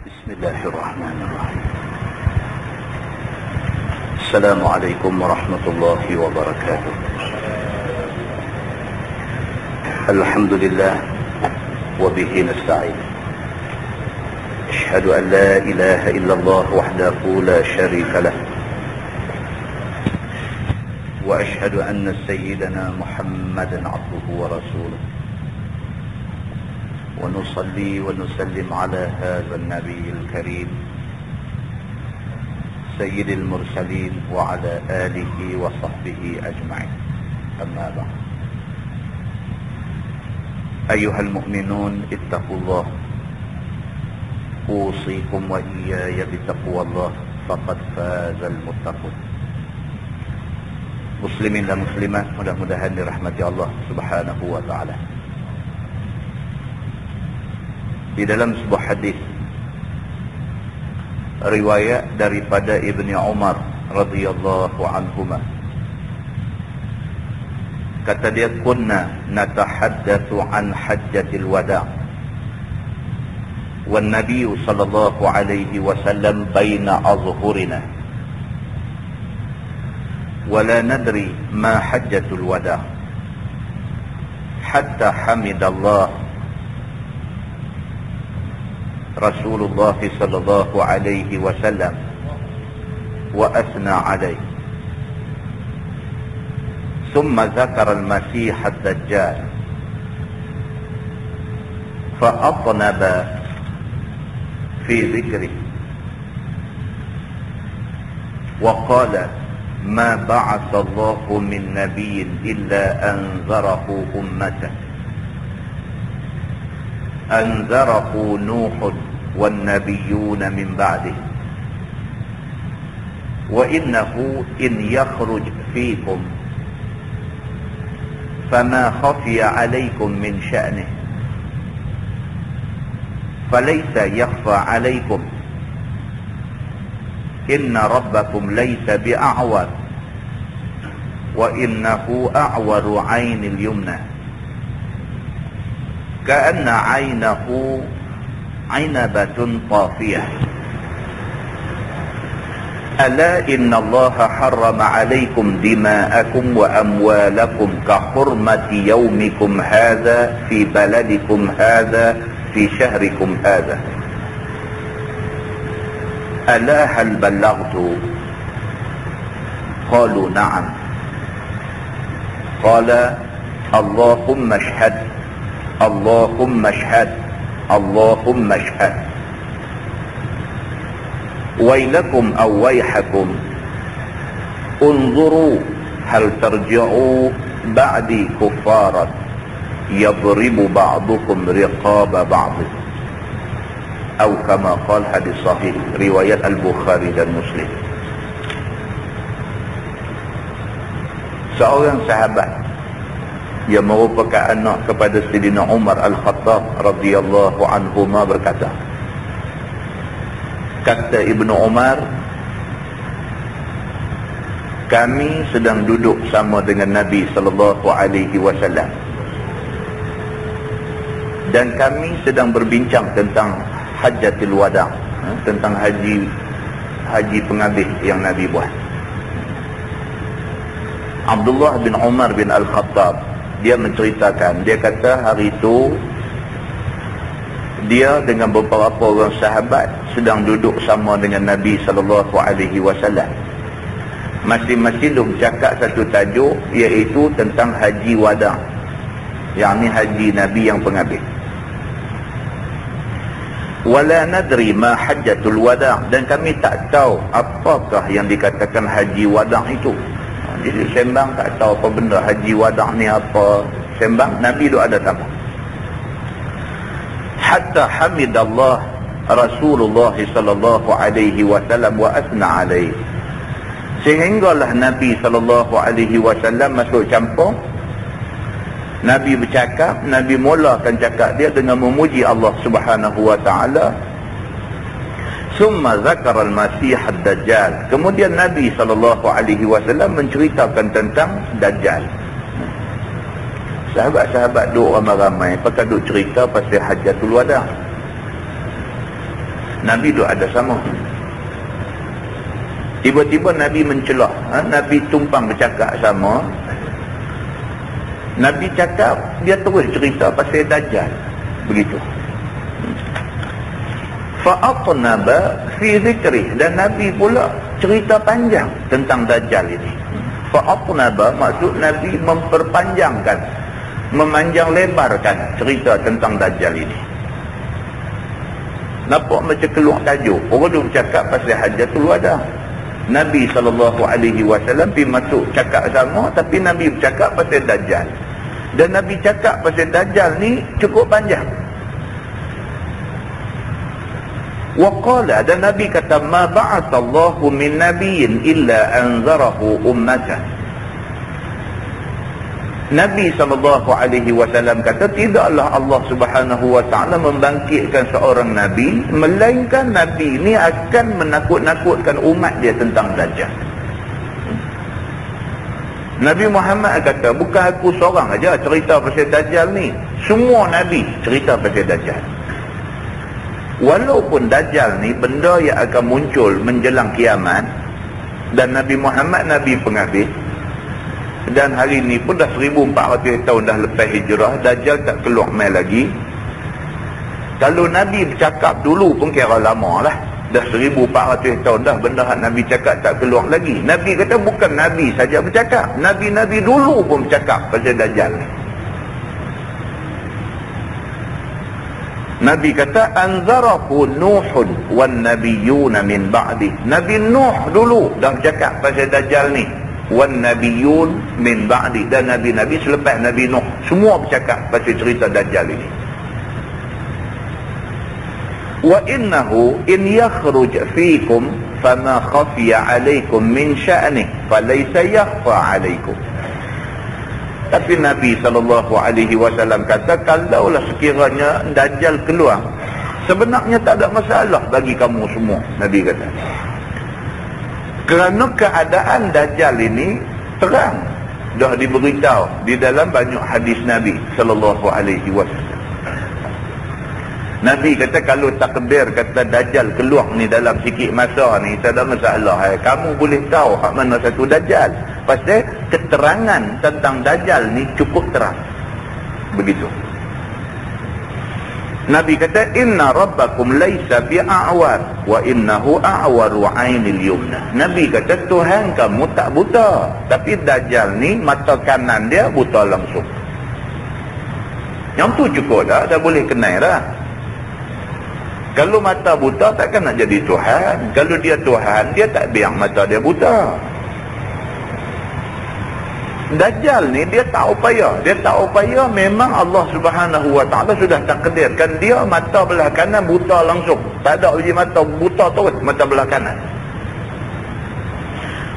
بسم الله الرحمن الرحيم. السلام عليكم ورحمة الله وبركاته. الحمد لله وبه نستعين. أشهد أن لا إله إلا الله وحده لا شريك له، وأشهد أن سيدنا محمدا عبده ورسوله، ونصلي ونسلم على هذا النبي الكريم سيد المرسلين وعلى آله وصحبه أجمعين. أما بعد، أيها المؤمنون اتقوا الله، أوصيكم وإياي بتقوى الله، فقد فاز المتقون. Muslimin dan muslimat, mudah-mudahan dirahmati Allah Subhanahu wa taala. Di dalam sebuah hadis riwayat daripada Ibnu Umar radhiyallahu anhuma, kata dia, kunna natahaddatsu an hajjatil wada' wan nabiy sallallahu alaihi wasallam baina azhurina ولا ندري ما حجة الوداع حتى حمد الله رسول الله صلى الله عليه وسلم وأثنى عليه، ثم ذكر المسيح الدجال فأطنب في ذكره وقال: ما بعث الله من نبي إلا أنذره أمته، أنذره نوح والنبيون من بعده، وإنه إن يخرج فيكم فما خفي عليكم من شأنه فليس يخفى عليكم، إن ربكم ليس بأعور، وإنه أعور عين اليمنى كأن عينه عنبة طافية، ألا إن الله حرم عليكم دماءكم وأموالكم كحرمة يومكم هذا في بلدكم هذا في شهركم هذا، ألا هل بلغت؟ قالوا نعم. قال: اللهم اشهد، اللهم اشهد، اللهم اشهد، ويلكم أو ويحكم، انظروا هل ترجعوا بعدي كفارا يضرب بعضكم رقاب بعض، أو كما قال. hadis sahih riwayat Al-Bukhari dan Muslim. Seorang sahabat yang merupakan anak kepada Sayyidina Umar Al-Khattab radhiyallahu anhuma berkata, kata Ibnu Umar, kami sedang duduk sama dengan Nabi sallallahu alaihi wasallam dan kami sedang berbincang tentang Hajjatul Wada', tentang haji penghabis yang Nabi buat. Abdullah bin Umar bin Al-Khattab, dia menceritakan, dia kata hari itu dia dengan beberapa orang sahabat sedang duduk sama dengan Nabi sallallahu alaihi wasallam. Masing-masing bercakap satu tajuk, iaitu tentang haji wada', yakni haji Nabi yang penghabis. Wala nadri ma hajjatul wada', dan kami tak tahu apakah yang dikatakan haji wada' itu. Jadi sembang tak tahu apa benda haji wada' ni apa. Sembang Nabi tu ada tamu. Hatta hamidallah Rasulullah sallallahu alaihi wasallam wa asna alaihi, sehinggalah Nabi sallallahu alaihi wasallam masuk campur. Nabi bercakap, Nabi mulakan cakap dia dengan memuji Allah Subhanahu wa taala. Summa zakara al-Masih ad-Dajjal. Kemudian Nabi sallallahu alaihi wasallam menceritakan tentang Dajjal. Sahabat-sahabat duk ramai-ramai pakai duk cerita pasal Hajjatul Wada'. Nabi duk ada sama. Tiba-tiba Nabi mencelah, Nabi tumpang bercakap sama. Nabi cakap, dia terus cerita pasal Dajjal. Begitu. Fa'atnaba fi zikri, dan Nabi pula cerita panjang tentang Dajjal ini. Fa'atnaba maksud Nabi memperpanjangkan, memanjang lebarkan cerita tentang Dajjal ini. Nampak macam keluar tajuk. Orang duk bercakap pasal Hajatul Wada. Nabi SAW pergi masuk cakap sama, tapi Nabi bercakap pasal Dajjal. Dan Nabi cakap pasal Dajjal ni cukup panjang. Waqala, dan Nabi kata, ma ba'athallahu min nabiyyin illa anzarahu ummatan. Nabi SAW kata, tidaklah Allah Subhanahu wa ta'ala membangkitkan seorang Nabi, melainkan Nabi ni akan menakut-nakutkan umat dia tentang Dajjal. Nabi Muhammad kata, bukan aku seorang aja cerita pasal Dajjal ni, semua Nabi cerita pasal Dajjal. Walaupun Dajjal ni benda yang akan muncul menjelang kiamat, dan Nabi Muhammad Nabi penghabis, dan hari ni pun dah 1400 tahun dah lepas hijrah, Dajjal tak keluar mai lagi. Kalau Nabi bercakap dulu pun kira lama lah, dah 1400 tahun dah benda yang Nabi cakap tak keluar lagi. Nabi kata bukan Nabi saja bercakap, Nabi-Nabi dulu pun bercakap pasal Dajjal ni. Nabi kata, anzarahu Nuhun wan nabiyyuna min ba'di. Nabi Nuh dulu dah bercakap pasal Dajjal ni, wan nabiyyun min ba'di, dan nabi-nabi selepas Nabi Nuh semua bercakap pasal cerita Dajjal ini. Wa innahu in yakhruj fiikum fama khafiya 'alaykum min sya'nihi falaysa yakhfa 'alaykum. Tapi Nabi SAW kata, kalaulah sekiranya Dajjal keluar, sebenarnya tak ada masalah bagi kamu semua. Nabi kata, kerana keadaan Dajjal ini terang, dah diberitahu di dalam banyak hadis Nabi SAW. Nabi kata, kalau takdir kata Dajjal keluar ni dalam sikit masa ni, tak ada masalah. Kamu boleh tahu hak mana satu Dajjal, pasal keterangan tentang Dajjal ni cukup terang. Begitu. Nabi kata, inna rabbakum laysa bi'a'war wa innahu a'waru 'ainil yumna. Nabi kata, Tuhan kamu tak buta, tapi Dajjal ni mata kanan dia buta langsung. Yang tu cukup dah boleh kenal dah. Kalau mata buta takkan nak jadi Tuhan. Kalau dia Tuhan, dia tak biar mata dia buta. Dajjal ni dia tak upaya. Dia tak upaya, memang Allah Subhanahu wa ta'ala sudah takdirkan dia mata belah kanan buta langsung. Tak ada uji mata buta terus mata belah kanan.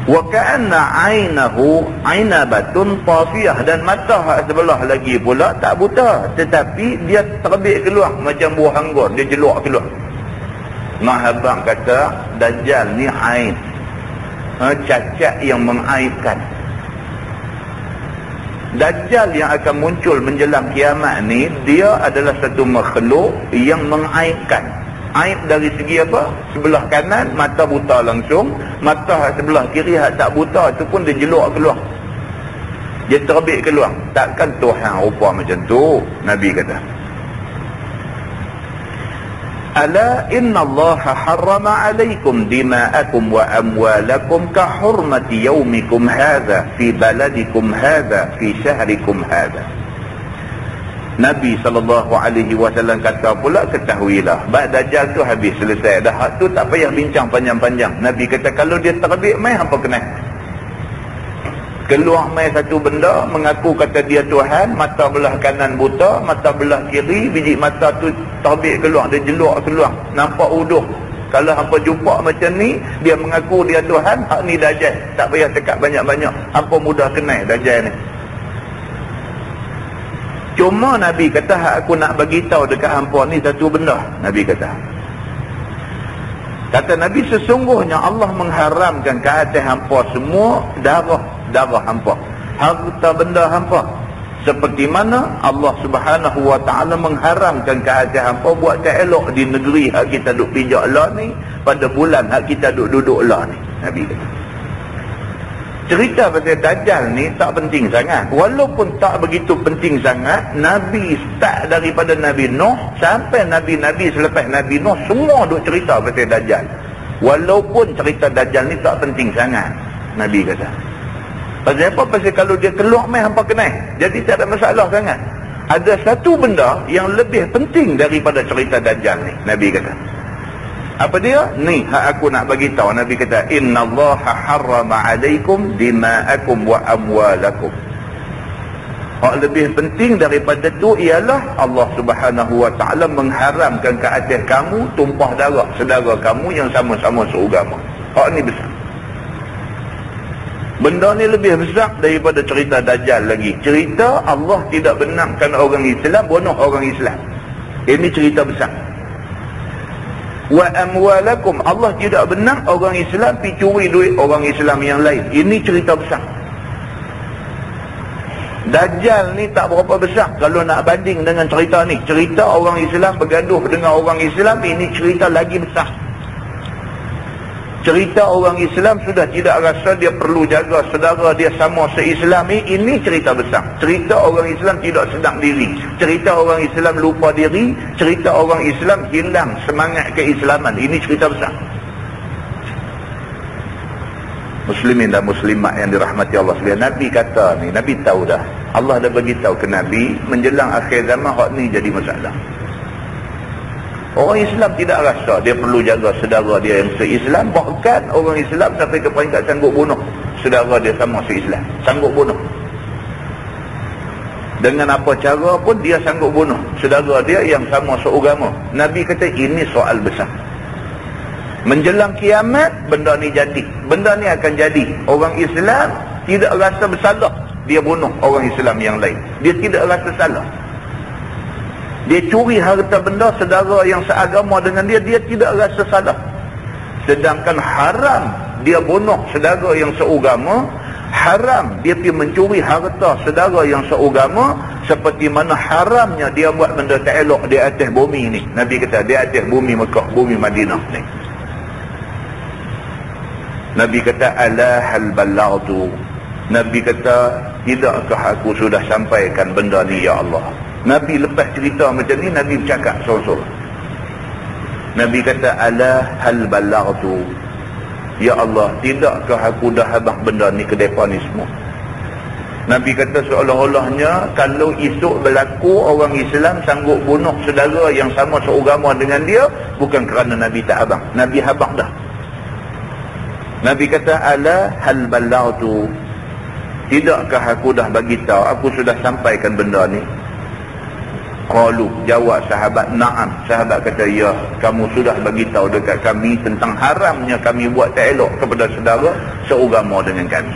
Wa ka'anna 'ainahu 'inabatun tafiyah, dan mata hak sebelah lagi pula tak buta, tetapi dia terbit keluar macam buah anggur, dia jeluak keluar. Mahabang kata Dajjal ni ain, cacat yang mengaibkan. Dajjal yang akan muncul menjelang kiamat ni, dia adalah satu makhluk yang mengaibkan. Aib dari segi apa? Sebelah kanan mata buta langsung, mata sebelah kiri hak tak buta tu pun dia jeluak keluar, dia terbit keluar. Takkan Tuhan rupa macam tu, Nabi kata. Ala inna Allah harrama alaikum dima'akum wa amwalakum ka hurmati yaumikum hadha fi baladikum hadha fi syahrikum hadha. Nabi SAW kata pula, ketahuilah, bab Dajjal tu habis, selesai dah. Hak tu tak payah bincang panjang-panjang. Nabi kata, kalau dia terbit mai, apa kena? Keluar mai satu benda, mengaku kata dia Tuhan, mata belah kanan buta, mata belah kiri, biji mata tu terbit keluar, dia jeluak keluar, nampak uduh. Kalau hampa jumpa macam ni, dia mengaku dia Tuhan, hak ni Dajjal. Tak payah cakap banyak-banyak, hampa mudah kenal Dajjal ni. Cuma Nabi kata, hak aku nak bagi tahu dekat hampa ni satu benda. Nabi kata, Nabi, sesungguhnya Allah mengharamkan ke atas hampa semua darah hampa, harta benda hampa, seperti mana Allah Subhanahu wa ta'ala mengharamkan ke atas hampa buat tak elok di negeri hak kita duk pijak lah ni, pada bulan hak kita duduk lah ni. Nabi kata cerita pasal Dajjal ni tak penting sangat. Walaupun tak begitu penting sangat, Nabi start daripada Nabi Nuh sampai Nabi-Nabi selepas Nabi Nuh semua duk cerita pasal Dajjal. Walaupun cerita Dajjal ni tak penting sangat, Nabi kata. Pasal apa? Pasal kalau dia keluar main hampa kenal, jadi tak ada masalah sangat. Ada satu benda yang lebih penting daripada cerita Dajjal ni, Nabi kata. Apa dia? Ni hak aku nak bagi tahu. Nabi kata, innallaha harrama alaikum dima'akum wa amwalakum. Hak lebih penting daripada tu ialah Allah Subhanahu wa ta'ala mengharamkan ke atas kamu tumpah darah saudara kamu yang sama-sama seagama. Hak ni besar. Benda ni lebih besar daripada cerita Dajjal lagi. Cerita Allah tidak benarkan orang Islam bunuh orang Islam. Ini cerita besar. Wa amwalakum, Allah tidak benar orang Islam pergi curi duit orang Islam yang lain. Ini cerita besar. Dajjal ni tak berapa besar kalau nak banding dengan cerita ni. Cerita orang Islam bergaduh dengan orang Islam, ini cerita lagi besar. Cerita orang Islam sudah tidak rasa dia perlu jaga saudara dia sama se-Islam ni, ini cerita besar. Cerita orang Islam tidak sedar diri, cerita orang Islam lupa diri, cerita orang Islam hilang semangat keislaman, ini cerita besar. Muslimin dan muslimat yang dirahmati Allah sekalian, Nabi kata ni, Nabi tahu dah, Allah dah bagi tahu ke Nabi menjelang akhir zaman hak ni jadi masalah. Orang Islam tidak rasa dia perlu jaga saudara dia yang se-Islam. Bahkan orang Islam sampai ke peringkat sanggup bunuh saudara dia sama se-Islam. Sanggup bunuh. Dengan apa cara pun dia sanggup bunuh saudara dia yang sama seagama. Nabi kata ini soal besar. Menjelang kiamat benda ni jadi. Benda ni akan jadi. Orang Islam tidak rasa bersalah dia bunuh orang Islam yang lain. Dia tidak rasa salah. Dia curi harta benda saudara yang seagama dengan dia, dia tidak rasa salah. Sedangkan haram dia bunuh saudara yang seagama, haram dia pergi mencuri harta saudara yang seagama, seperti mana haramnya dia buat benda tak elok di atas bumi ni. Nabi kata di atas bumi Mekah, bumi Madinah ni. Nabi kata ala hal ballagtu. Nabi kata tidakkah aku sudah sampaikan benda ni ya Allah. Nabi lepas cerita macam ni, Nabi bercakap sorang-sorang. Nabi kata ala hal ballagtu. Ya Allah, tidakkah aku dah habaq benda ni ke depa ni semua. Nabi kata seolah-olahnya kalau esok berlaku orang Islam sanggup bunuh saudara yang sama seagama dengan dia, bukan kerana Nabi tak habaq, Nabi habaq dah. Nabi kata ala hal ballagtu. Tidakkah aku dah bagi tahu, aku sudah sampaikan benda ni. Qalu, jawab sahabat, na'am. Sahabat kata, ya, kamu sudah bagi tahu dekat kami tentang haramnya kami buat tak elok kepada saudara seagama dengan kami.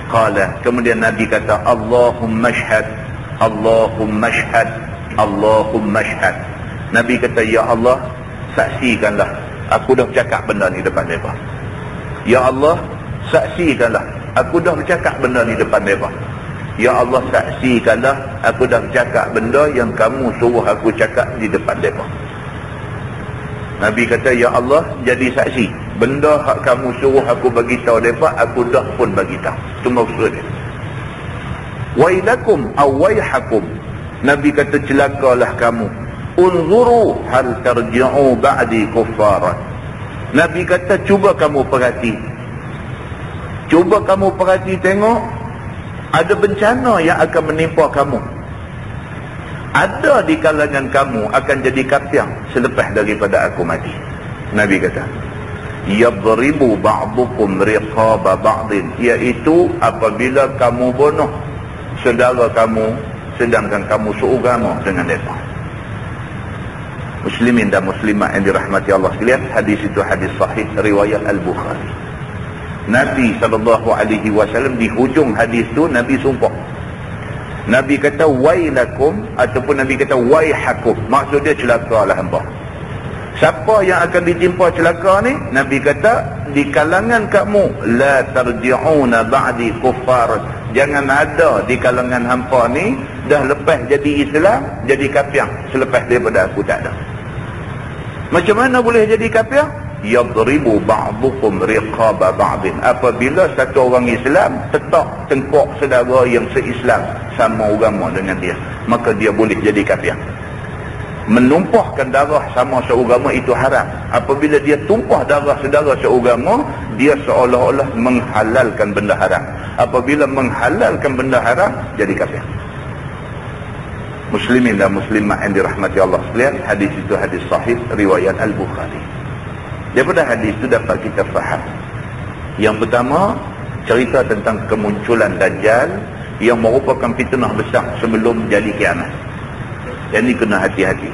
Qala, kemudian Nabi kata, Allahumma syhad, Allahumma syhad, Allahumma syhad. Nabi kata, ya Allah, saksikanlah aku dah bercakap benda ni depan mereka. Ya Allah, saksikanlah aku dah bercakap benda ni depan mereka. Ya Allah, saksikanlah aku dah bercakap benda yang kamu suruh aku cakap di depan mereka. Nabi kata, ya Allah, jadi saksi. Benda hak kamu suruh aku bagi tahu mereka, aku dah pun bagi tahu. Itu maksud dia. Wailakum aw waihakum. Nabi kata, celakalah kamu. Unzuru hal tarji'u ba'di kuffaran. Nabi kata, cuba kamu perhati. Cuba kamu perhati tengok. Ada bencana yang akan menimpa kamu. Ada di kalangan kamu akan jadi kafir selepas daripada aku mati. Nabi kata, yadribu ba'dukum riqaba ba'din, iaitu apabila kamu bunuh saudara kamu sedangkan kamu seagama dengan mereka. Muslimin dan muslimat yang dirahmati Allah sekalian, hadis itu hadis sahih riwayat Al-Bukhari. Nabi SAW di hujung hadis tu Nabi sumpah. Nabi kata wailakum, ataupun Nabi kata waihakum. Maksud dia celakalah hamba. Siapa yang akan ditimpa celaka ni? Nabi kata di kalangan kamu la tarji'una ba'di kuffar. jangan ada di kalangan hampa ni dah lepas jadi Islam jadi kafir selepas daripada aku tak ada. Macam mana boleh jadi kafir? Yadribu ba'dukum riqaba ba'din. Apabila satu orang Islam tetap tengkok saudara yang se-Islam sama agama dengan dia, maka dia boleh jadi kafir. Menumpahkan darah sama seagama itu haram. Apabila dia tumpah darah saudara seagama, dia seolah-olah menghalalkan benda haram. Apabila menghalalkan benda haram, jadi kafir. Muslimin dan muslimat yang dirahmati Allah sekalian, hadis itu hadis sahih riwayat Al-Bukhari. Daripada hadis itu dapat kita faham. Yang pertama, cerita tentang kemunculan Dajjal yang merupakan fitnah besar sebelum jadi kiamat. Dan ini kena hati-hati.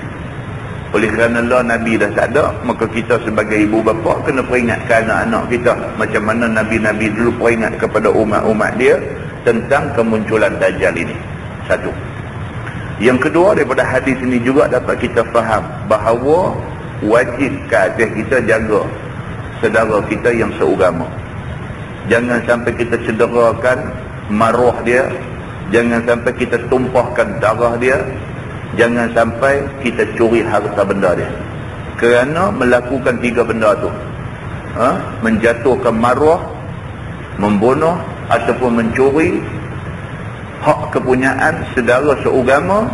Oleh kerana Allah Nabi dah tak ada, maka kita sebagai ibu bapa kena peringatkan anak-anak kita macam mana Nabi-Nabi dulu peringat kepada umat-umat dia tentang kemunculan Dajjal ini. Satu. Yang kedua, daripada hadis ini juga dapat kita faham bahawa wajib ke atas kita jaga saudara kita yang seagama. Jangan sampai kita cederakan maruah dia, jangan sampai kita tumpahkan darah dia, jangan sampai kita curi harta benda dia. Kerana melakukan tiga benda tu, menjatuhkan maruah, membunuh ataupun mencuri hak kepunyaan saudara seagama,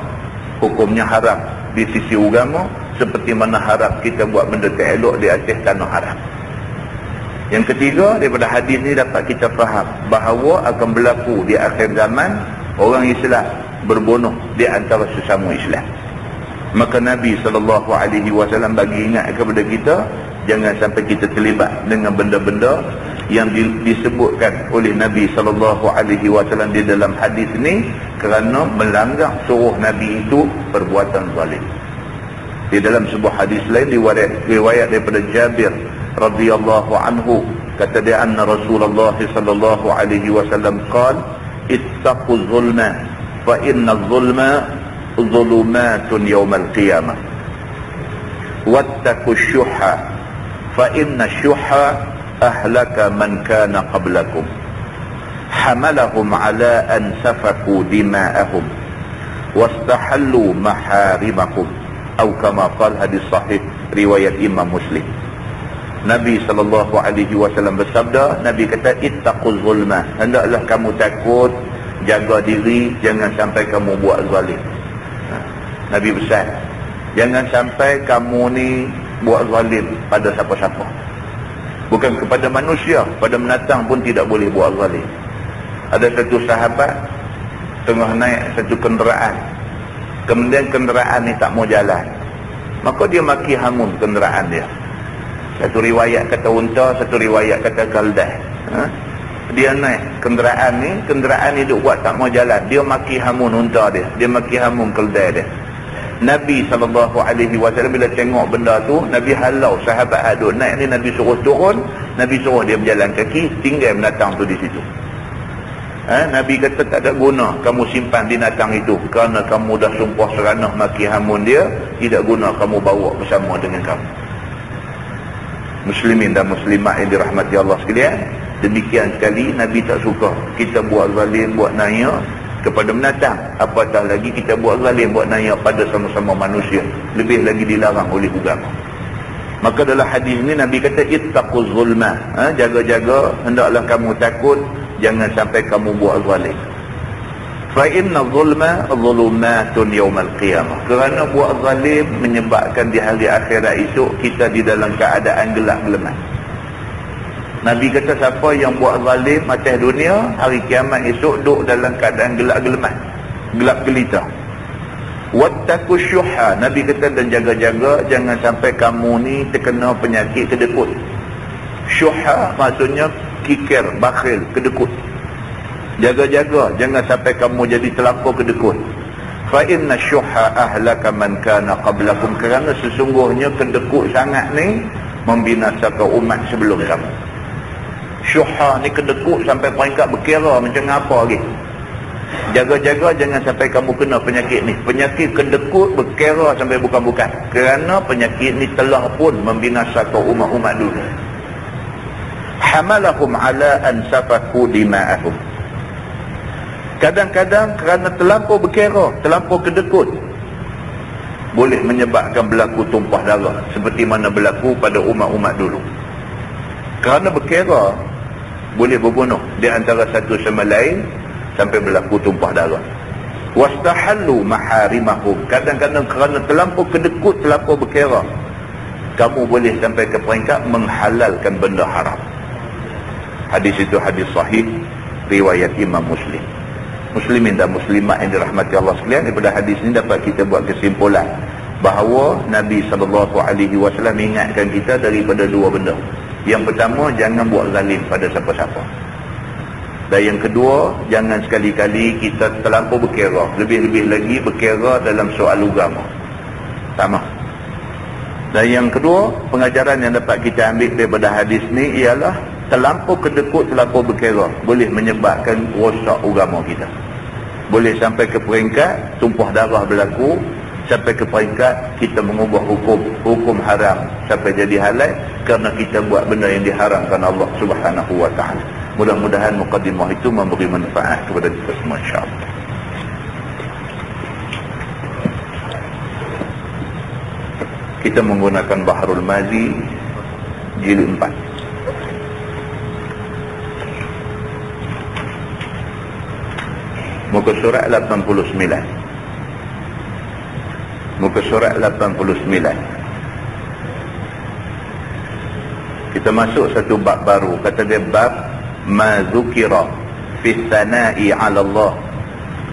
hukumnya haram di sisi agama, seperti mana haram kita buat benda tak elok di atas tanah haram. Yang ketiga, daripada hadis ni dapat kita faham bahawa akan berlaku di akhir zaman orang Islam berbunuh di antara sesama Islam. Maka Nabi SAW bagi ingat kepada kita, jangan sampai kita terlibat dengan benda-benda yang disebutkan oleh Nabi SAW di dalam hadis ini, kerana melanggar suruh Nabi itu perbuatan zalim. Di dalam sebuah hadis lain riwayat daripada Jabir radhiyallahu anhu, kata dia, anna Rasulullah SAW qala ittaqu zulma fa inna zulma zulumatun yawmal qiyamah wattaqu syuhha fa inna syuhha ahlaka man kana qablakum hamalahum ala an safaku dima'ahum wastahallu maharimahum, atau kama qala, hadis sahih riwayat Imam Muslim. Nabi SAW bersabda, Nabi kata ittaqul zulma, hendaklah kamu takut, jaga diri, jangan sampai kamu buat zalim. Nabi pesan, jangan sampai kamu ni buat zalim pada siapa-siapa. Bukan kepada manusia, pada binatang pun tidak boleh buat zalim. Ada satu sahabat tengah naik satu kenderaan, kemudian kenderaan ni tak mau jalan, maka dia maki hamun kenderaan dia. Satu riwayat kata unta, satu riwayat kata kaldah. Dia naik kenderaan ni duk buat tak mau jalan, dia maki hamun unta dia maki hamun keldai dia. Nabi SAW bila tengok benda tu, Nabi halau sahabat aduk naik ni, Nabi suruh turun, Nabi suruh dia berjalan kaki, tinggal binatang tu di situ. Nabi kata tak ada guna kamu simpan binatang itu, kerana kamu dah sumpah seranah maki hamun dia, tidak guna kamu bawa bersama dengan kamu. Muslimin dan muslimat yang dirahmati Allah sekalian, demikian sekali Nabi tak suka kita buat zalim, buat naya kepada binatang, apatah lagi kita buat zalim, buat naya pada sama-sama manusia, lebih lagi dilarang oleh agama. Maka dalam hadis ni Nabi kata ittaquz zulma, jaga-jaga, hendaklah kamu takut, jangan sampai kamu buat zalim. Fa inna zulma zulumatun yawmal qiyamah, kerana buat zalim menyebabkan di hari akhirat esok kita di dalam keadaan gelap gelimat. Nabi kata siapa yang buat zalim atas dunia, hari kiamat esok duduk dalam keadaan gelap gelimat, gelap gelita. Wattaqu syuhha, Nabi kata, dan jaga-jaga jangan sampai kamu ni terkena penyakit kedekut. Syuhha maksudnya kikir, bakhil, kedekut. Jaga-jaga jangan sampai kamu jadi terlampau kedekut. Fa inna syuhha ahlaka man kana qablakum, kerana sesungguhnya kedekut sangat ni membinasakan umat sebelum kamu. Syuhha ni kedekut sampai peringkat berkira macam apa lagi. Jaga-jaga jangan sampai kamu kena penyakit ni. Penyakit kedekut berkira sampai bukan-bukan, kerana penyakit ni telah pun membinasakan umat-umat dulu. Hamalahum ala an safaku dima'ahum, Kadang-kadang kerana terlampau berkira, terlampau kedekut, boleh menyebabkan berlaku tumpah darah seperti mana berlaku pada umat-umat dulu. Kerana berkira boleh berbunuh di antara satu sama lain sampai berlaku tumpah darah. Wastahallu maharimahum, kadang-kadang kerana terlampau kedekut, terlampau berkira, kamu boleh sampai ke peringkat menghalalkan benda haram. Hadis itu hadis sahih riwayat Imam Muslim. Muslimin dan muslimat yang dirahmati Allah sekalian, daripada hadis ini dapat kita buat kesimpulan bahawa Nabi SAW ingatkan kita daripada dua benda. Yang pertama, jangan buat zalim pada siapa-siapa. Dan yang kedua, jangan sekali-kali kita terlampau berkira, lebih-lebih lagi berkira dalam soal agama. Sama. Dan yang kedua, pengajaran yang dapat kita ambil daripada hadis ni ialah terlampau kedekut, terlampau berkira boleh menyebabkan rosak agama kita. Boleh sampai ke peringkat tumpah darah berlaku, sampai ke peringkat kita mengubah hukum haram sampai jadi halal kerana kita buat benda yang diharamkan Allah Subhanahu wa taala. Mudah-mudahan mukadimah itu memberi manfaat kepada kita semua, insya-Allah. Kita menggunakan Bahrul Mazi jilid 4. Muka surat 89. Muka surat 89. Kita masuk satu bab baru. Kata dia bab ma dzukira fi tsana'i 'ala Allah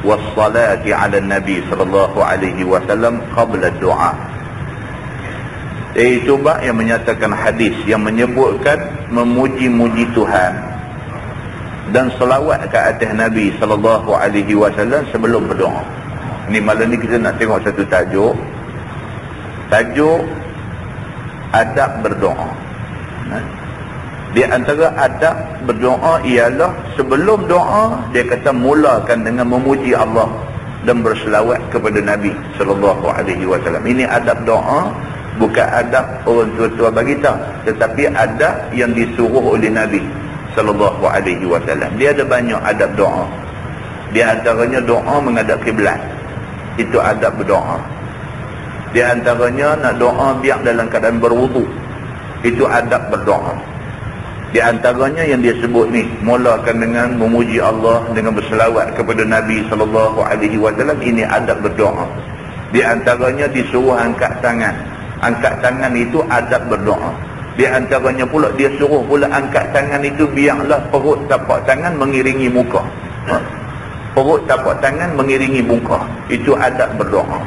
was salati 'ala Nabi sallallahu alaihi wasallam qabla du'a. Itu bab yang menyatakan hadis yang menyebutkan memuji-muji Tuhan dan selawat ke atas Nabi sallallahu alaihi wasallam sebelum berdoa. Ni malam ni kita nak tengok satu tajuk. Tajuk adab berdoa. Di antara adab berdoa ialah sebelum doa dia kata mulakan dengan memuji Allah dan berselawat kepada Nabi sallallahu alaihi wasallam. Ini adab doa, bukan adab orang tua-tua bagi tahu, tetapi adab yang disuruh oleh Nabi sallallahu alaihi wasallam. Dia ada banyak adab doa. Di antaranya doa menghadap kiblat. Itu adab berdoa. Di antaranya nak doa biar dalam keadaan berwudu. Itu adab berdoa. Di antaranya yang dia sebut ni, mulakan dengan memuji Allah, dengan berselawat kepada Nabi sallallahu alaihi wasallam, ini adab berdoa. Di antaranya disuruh angkat tangan. Angkat tangan itu adab berdoa. Di antaranya pula dia suruh pula angkat tangan itu biarlah perut tapak tangan mengiringi muka. Perut tapak tangan mengiringi muka. Itu adab berdoa.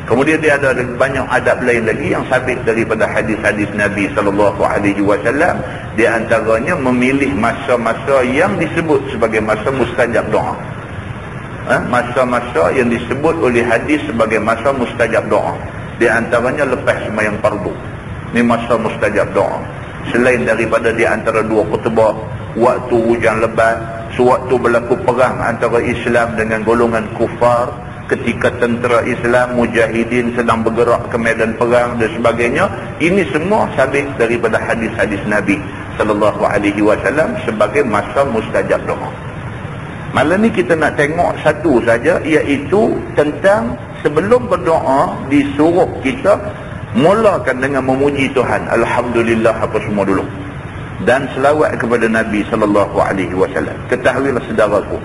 Kemudian dia ada banyak adab lain lagi yang sabit daripada hadis-hadis Nabi sallallahu alaihi wasallam. Di antaranya memilih masa-masa yang disebut sebagai masa mustajab doa. Masa-masa yang disebut oleh hadis sebagai masa mustajab doa. Di antaranya lepas sembahyang fardu. Ini masa mustajab doa. Selain daripada di antara dua khutbah, waktu hujan lebat, sewaktu berlaku perang antara Islam dengan golongan kufar, ketika tentera Islam mujahidin sedang bergerak ke medan perang dan sebagainya, ini semua sabit daripada hadis-hadis Nabi sallallahu alaihi wasallam sebagai masa mustajab doa. Malam ni kita nak tengok satu saja, iaitu tentang sebelum berdoa disuruh kita mulakan dengan memuji Tuhan, alhamdulillah apa semua dulu, dan selawat kepada Nabi sallallahu alaihi wasallam. Ketahuilah saudaraku,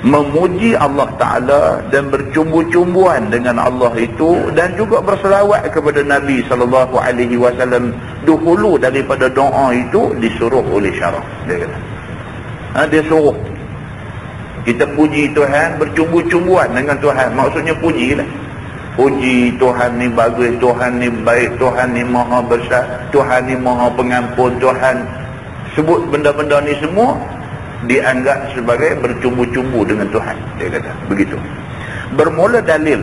memuji Allah Taala dan bercumbu-cumbuan dengan Allah itu, dan juga berselawat kepada Nabi sallallahu alaihi wasallam dahulu daripada doa itu disuruh oleh syarak. Dia kata, dia suruh kita puji Tuhan, bercumbu-cumbuan dengan Tuhan. Maksudnya pujilah. Puji Tuhan ni bagus, Tuhan ni baik, Tuhan ni maha besar, Tuhan ni maha pengampun, Tuhan. Sebut benda-benda ni semua dianggap sebagai bercumbu-cumbu dengan Tuhan. Dia kata begitu. Bermula dalil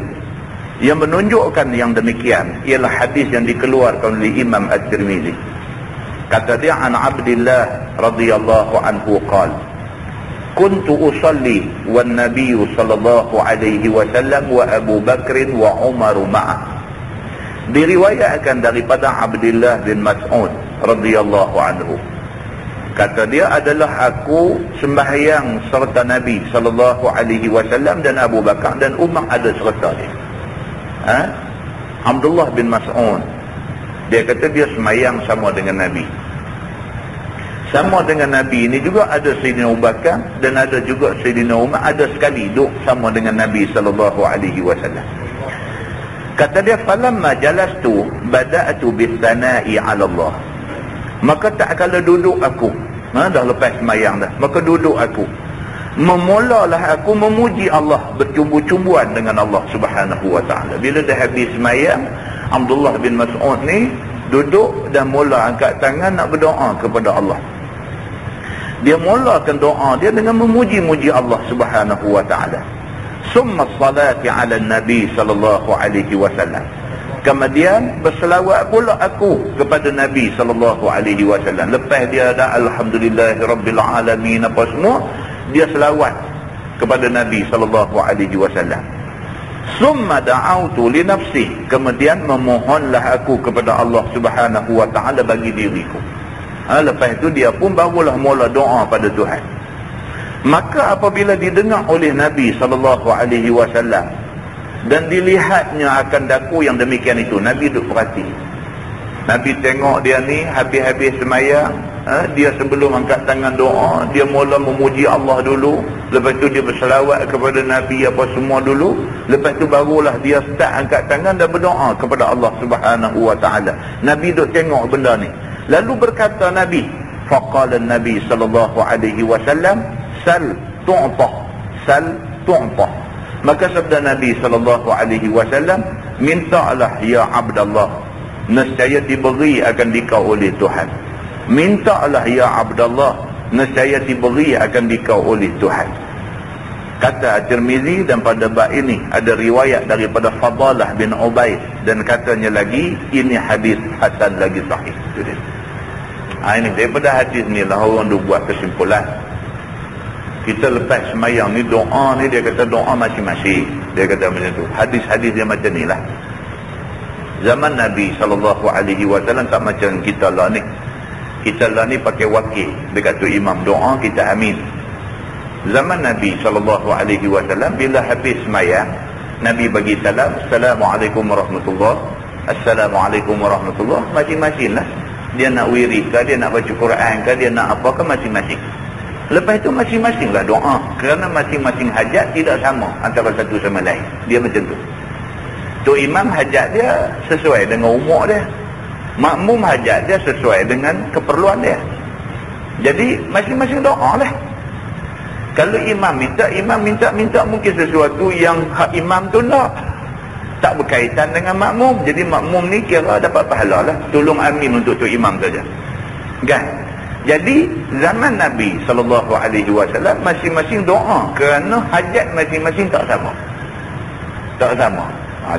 yang menunjukkan yang demikian ialah hadis yang dikeluarkan oleh Imam At-Tirmizi. Kata dia, an Abdillah radhiyallahu anhu qala, kuntu usalli wan nabiy sallallahu alaihi wasallam wa Abu Bakr wa Umar ma'ah. Diriwayatkan daripada Abdullah bin Mas'ud radhiyallahu anhu. Kata dia, adalah aku sembahyang serta Nabi SAW dan Abu Bakar dan Umar ada serta dia. Abdullah bin Mas'ud, dia kata dia sembahyang sama dengan Nabi. Sama dengan Nabi ini juga ada Sayyidina Abu Bakar dan ada juga Sayyidina Umar, ada sekali duduk sama dengan Nabi SAW. Kata dia, falamma jalastu bada'tu bis-sana'i 'ala Allah. Maka tak kala duduk aku, dah lepas sembahyang dah, maka duduk aku, memulalah aku memuji Allah, bercumbu-cumbuan dengan Allah Subhanahu wa ta'ala. Bila dah habis sembahyang, Abdullah bin Mas'ud ni duduk dan mula angkat tangan nak berdoa kepada Allah. Dia mulakan doa dia dengan memuji-muji Allah Subhanahu wa ta'ala. Summa salati 'ala Nabi sallallahu alaihi wasallam. Kemudian berselawat pula aku kepada Nabi sallallahu alaihi wasallam. Lepas dia ada alhamdulillahirabbil alamin apa semua, dia selawat kepada Nabi sallallahu alaihi wasallam. Summa da'autu li nafsi. Kemudian memohonlah aku kepada Allah Subhanahu wa ta'ala bagi diriku. Lepas itu dia pun barulah mula doa pada Tuhan. Maka apabila didengar oleh Nabi SAW dan dilihatnya akan daku yang demikian itu, Nabi duduk perhati. Nabi tengok dia ni habis-habis sembahyang, dia sebelum angkat tangan doa, dia mula memuji Allah dulu. Lepas tu dia berselawat kepada Nabi apa semua dulu. Lepas tu barulah dia start angkat tangan dan berdoa kepada Allah Subhanahu wa ta'ala. Nabi duduk tengok benda ni. Lalu berkata Nabi, faqala Nabi sallallahu alaihi wasallam, sal tu'ta, sal tu'ta. Maka sabda Nabi sallallahu alaihi wasallam, mintalah ya Abdullah, nescaya diberi akan dikau oleh Tuhan. Mintalah ya Abdullah, nescaya diberi akan dikau oleh Tuhan. Kata At-Tirmizi, dan pada bab ini ada riwayat daripada Fadalah bin Ubaid, dan katanya lagi ini hadis hasan lagi sahih. Ini daripada hadis ni lah orang dia buat kesimpulan. Kita lepas sembahyang ni, doa ni dia kata doa masing-masing. Dia kata macam tu. Hadis-hadis dia macam ni lah. Zaman Nabi SAW tak macam kita lah ni. Kita lah ni pakai wakil. Dia kata imam doa, kita amin. Zaman Nabi SAW bila habis sembahyang, Nabi bagi salam, Assalamualaikum warahmatullahi, Assalamualaikum warahmatullahi, masing-masing lah. Dia nak wirid ke, dia nak baca Quran ke, dia nak apa ke, masing-masing. Lepas itu masing-masing lah doa. Kerana masing-masing hajat tidak sama antara satu sama lain. Dia macam tu. Tu imam hajat dia sesuai dengan umur dia. Makmum hajat dia sesuai dengan keperluan dia. Jadi masing-masing doa lah. Kalau imam minta mungkin sesuatu yang hak imam tu tak berkaitan dengan makmum. Jadi makmum ni kira dapat pahala lah. Tolong amin untuk tu imam saja. Kan? Jadi zaman Nabi SAW masing-masing doa kerana hajat masing-masing tak sama. Tak sama.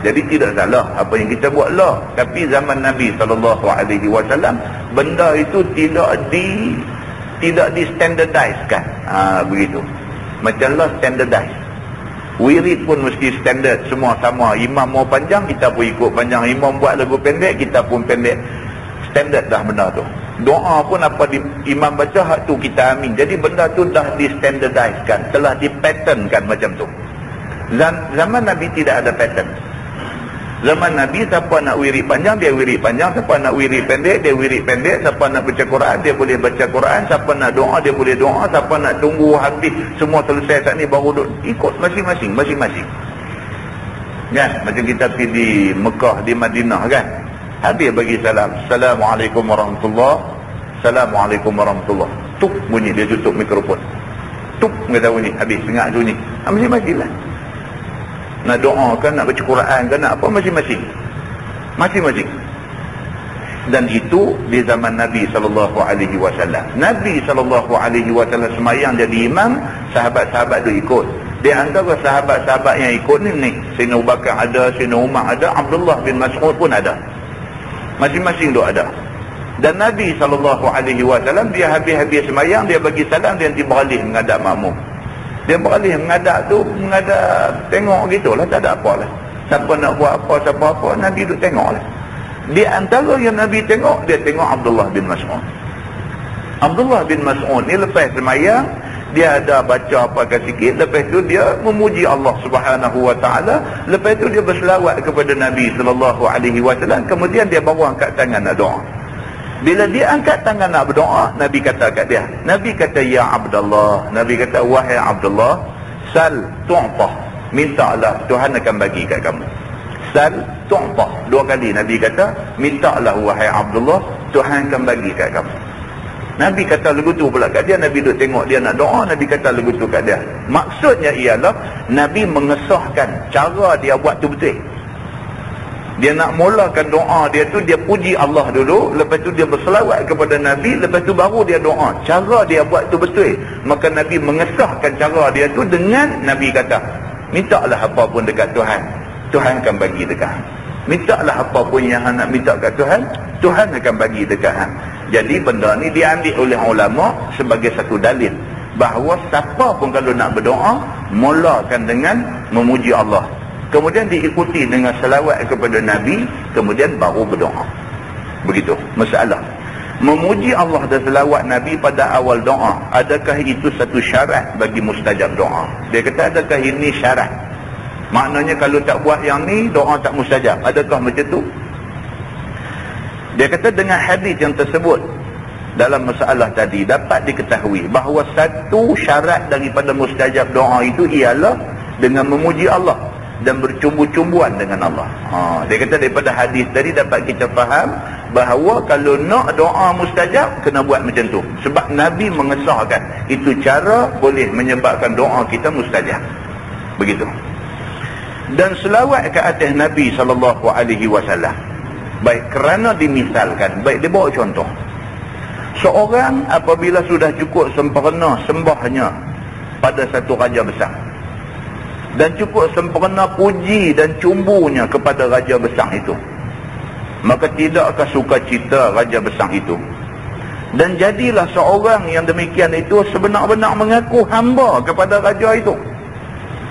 Jadi tidak salah apa yang kita buat lah. Tapi zaman Nabi SAW benda itu tidak di standardizekan. Begitu. Macam lah standardize. Wirid pun mesti standard, semua sama. Imam mau panjang, kita pun ikut panjang. Imam buat lagu pendek, kita pun pendek. Standard dah benda tu. Doa pun apa imam baca, hak tu kita amin. Jadi benda tu dah di standardizekan, telah di patternkan macam tu. Zaman Nabi tidak ada pattern. Zaman Nabi, siapa nak wirid panjang, dia wirid panjang. Siapa nak wirid pendek, dia wirid pendek. Siapa nak baca Quran, dia boleh baca Quran. Siapa nak doa, dia boleh doa. Siapa nak tunggu habis semua selesai saat ni baru duduk, ikut masing-masing. Kan? Macam kita pergi di Mekah, di Madinah kan. Habis bagi salam, Assalamualaikum warahmatullahi, Assalamualaikum warahmatullahi. Tuk bunyi, dia tutup mikrofon. Tuk kata bunyi, habis dengar bunyi. Masing-masing lah. Nak doa kan, nak baca Quran kan, nak apa, masing-masing. Dan itu di zaman Nabi SAW. Nabi SAW semayang jadi imam, sahabat-sahabat tu ikut. Di antara sahabat-sahabat yang ikut ni Sayyidina Abu Bakar ada, Sayyidina Umar ada, Abdullah bin Mas'ud pun ada. Masing-masing tu ada. Dan Nabi SAW dia habis-habis semayang, dia bagi salam, dia nanti beralih menghadap makmum. Dia beralih menghadap tu, tengok gitulah, tak ada apa lah. Siapa nak buat apa, siapa apa, Nabi duduk tengok lah. Di antara yang Nabi tengok, dia tengok Abdullah bin Mas'ud. Abdullah bin Mas'ud ni lepas sembahyang, dia ada baca apa sikit, lepas tu dia memuji Allah Subhanahu wa taala, lepas tu dia berselawat kepada Nabi sallallahu alaihi wasallam, kemudian dia baru angkat tangan nak doa. Bila dia angkat tangan nak berdoa, Nabi kata kat dia, Nabi kata, ya Abdullah, Nabi kata, wahai Abdullah, sal tu'tah, mintalah, Tuhan akan bagi kat kamu. Sal tu'tah, 2 kali Nabi kata, mintalah wahai Abdullah, Tuhan akan bagi kat kamu. Nabi kata lagu tu pula kat dia, Nabi duduk tengok dia nak doa, Nabi kata lagu tu kat dia. Maksudnya ialah Nabi mengesahkan cara dia buat tu betul. Dia nak mulakan doa dia tu, dia puji Allah dulu, lepas tu dia berselawat kepada Nabi, lepas tu baru dia doa. Cara dia buat tu betul. Maka Nabi mengesahkan cara dia tu dengan Nabi kata, mintalah apa pun dekat Tuhan, Tuhan akan bagi dekat. Mintalah apa pun yang nak minta kat Tuhan, Tuhan akan bagi dekat hang. Jadi benda ni diambil oleh ulama sebagai satu dalil bahawa siapa pun kalau nak berdoa, mulakan dengan memuji Allah, kemudian diikuti dengan selawat kepada Nabi, kemudian baru berdoa. Begitu masalah. Memuji Allah dan selawat Nabi pada awal doa, adakah itu satu syarat bagi mustajab doa? Dia kata adakah ini syarat? Maknanya kalau tak buat yang ni, doa tak mustajab. Adakah macam tu? Dia kata dengan hadis yang tersebut dalam masalah tadi dapat diketahui bahawa satu syarat daripada mustajab doa itu ialah dengan memuji Allah dan bercumbu-cumbuan dengan Allah. Dia kata daripada hadis tadi dapat kita faham bahawa kalau nak doa mustajab, kena buat macam tu. Sebab Nabi mengesahkan itu cara boleh menyebabkan doa kita mustajab. Begitu. Dan selawat ke atas Nabi SAW, baik kerana dimisalkan, baik dia bawa contoh. Seorang apabila sudah cukup sempurna sembahnya pada satu raja besar, dan cukup sempurna puji dan cumbunya kepada raja besar itu, maka tidakkah sukacita raja besar itu. Dan jadilah seorang yang demikian itu sebenar-benar mengaku hamba kepada raja itu.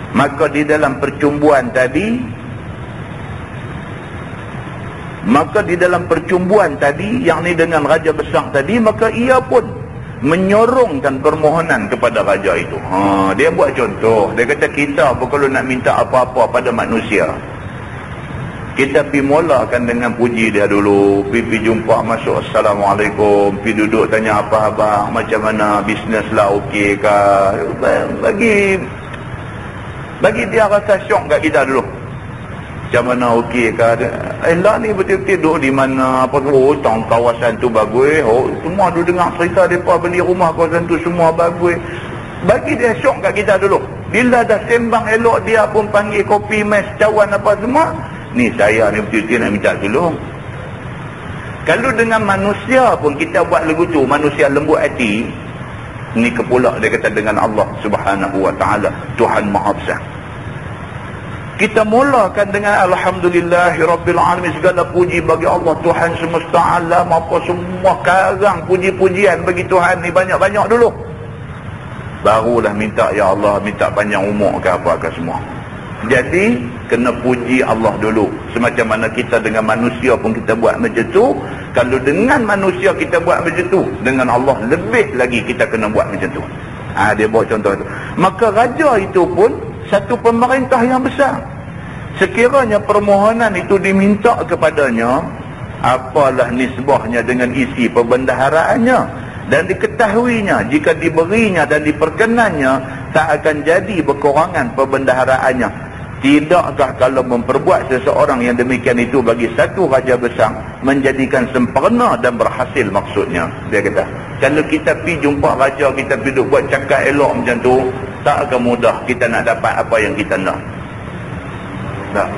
Maka di dalam percumbuan tadi, yakni dengan raja besar tadi, maka ia pun menyorongkan permohonan kepada raja itu. Dia buat contoh. Dia kata kita kalau nak minta apa-apa pada manusia, kita pergi mulakan dengan puji dia dulu. Pergi jumpa masuk, Assalamualaikum, pergi duduk tanya apa abang, macam mana bisnes lah, okey ke, bagi dia rasa syok kat kita dulu. Macam mana okey ke? Lah ni betul-betul duduk di mana, apa tu, tang kawasan tu bagus. Semua dulu dengar cerita depa beli rumah kawasan tu semua bagus. Bagi dia syok kat kita dulu. Bila dah sembang elok, dia pun panggil kopi, mes, cawan apa semua. Ni saya ni betul-betul nak minta tolong. Kalau dengan manusia pun kita buat lagu tu, manusia lembut hati, ni kepulak dia kata dengan Allah Subhanahu wa taala, Tuhan Maha Besar. Kita mulakan dengan alhamdulillahirabbil alamin, segala puji bagi Allah Tuhan semesta alam, apa semua karang puji-pujian bagi Tuhan ni banyak-banyak dulu. Barulah minta ya Allah, minta panjang umur ke apa ke semua. Jadi kena puji Allah dulu. Semacam mana kita dengan manusia pun kita buat macam tu. Kalau dengan manusia kita buat macam tu, dengan Allah lebih lagi kita kena buat macam tu. Dia bawa contoh tu. Maka raja itu pun satu pemerintah yang besar. Sekiranya permohonan itu diminta kepadanya, apalah nisbahnya dengan isi pembendaharaannya, dan diketahuinya jika diberinya dan diperkenannya, tak akan jadi berkurangan pembendaharaannya. Tidakkah kalau memperbuat seseorang yang demikian itu bagi satu raja besar, menjadikan sempurna dan berhasil maksudnya. Dia kata, kalau kita pergi jumpa raja, kita pergi buat cakap elok macam tu, tak akan mudah kita nak dapat apa yang kita nak. Tak.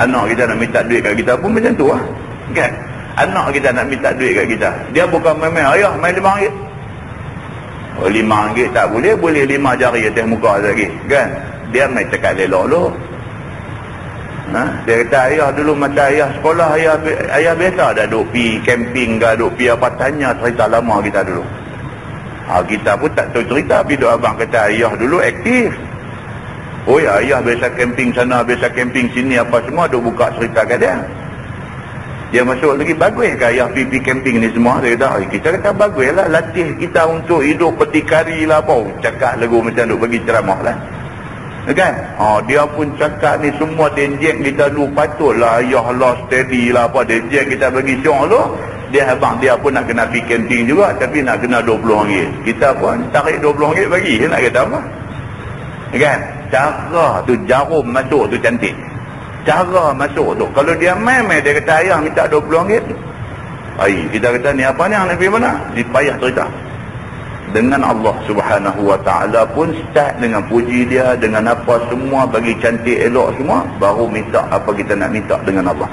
Anak kita nak minta duit kat kita pun macam tu lah. Kan? Anak kita nak minta duit kat kita, dia bukan main-main, ayah main RM5. RM5 tak boleh, boleh 5 jari atas muka lagi. Kan? Dia main cakap lelok dulu. Dia kata ayah dulu masa ayah sekolah, ayah biasa dah duk pergi camping ke, duk pergi apa, tanya cerita lama kita dulu. Kita pun tak tahu cerita, tapi duk abang kata ayah dulu aktif. Oh ya, ayah biasa camping sana, biasa camping sini apa semua, duk buka cerita kat dia. Dia masuk lagi, bagus ke ayah pergi camping ni semua? Dia kata, kita kata bagus lah, latih kita untuk hidup berdikari lah apa. Cakap lagu macam duk bagi ceramah lah. Kan? Dia pun cakap ni semua denjek kita dulu, patutlah ayah lah steady lah apa. Denjek kita bagi syok tu. Dia abang dia pun nak kena pergi camping juga, tapi nak kena RM20. Kita pun tarik RM20 bagi, nak kata apa? Kan? Cara tu, jarum masuk tu cantik. Cara masuk tu, kalau dia main dia kata ayah minta RM20. Kita kata ni apa ni, nak pergi mana? Dia payah cerita. Dengan Allah subhanahu wa ta'ala pun start dengan puji dia, dengan apa semua, bagi cantik elok semua, baru minta apa kita nak minta dengan Allah.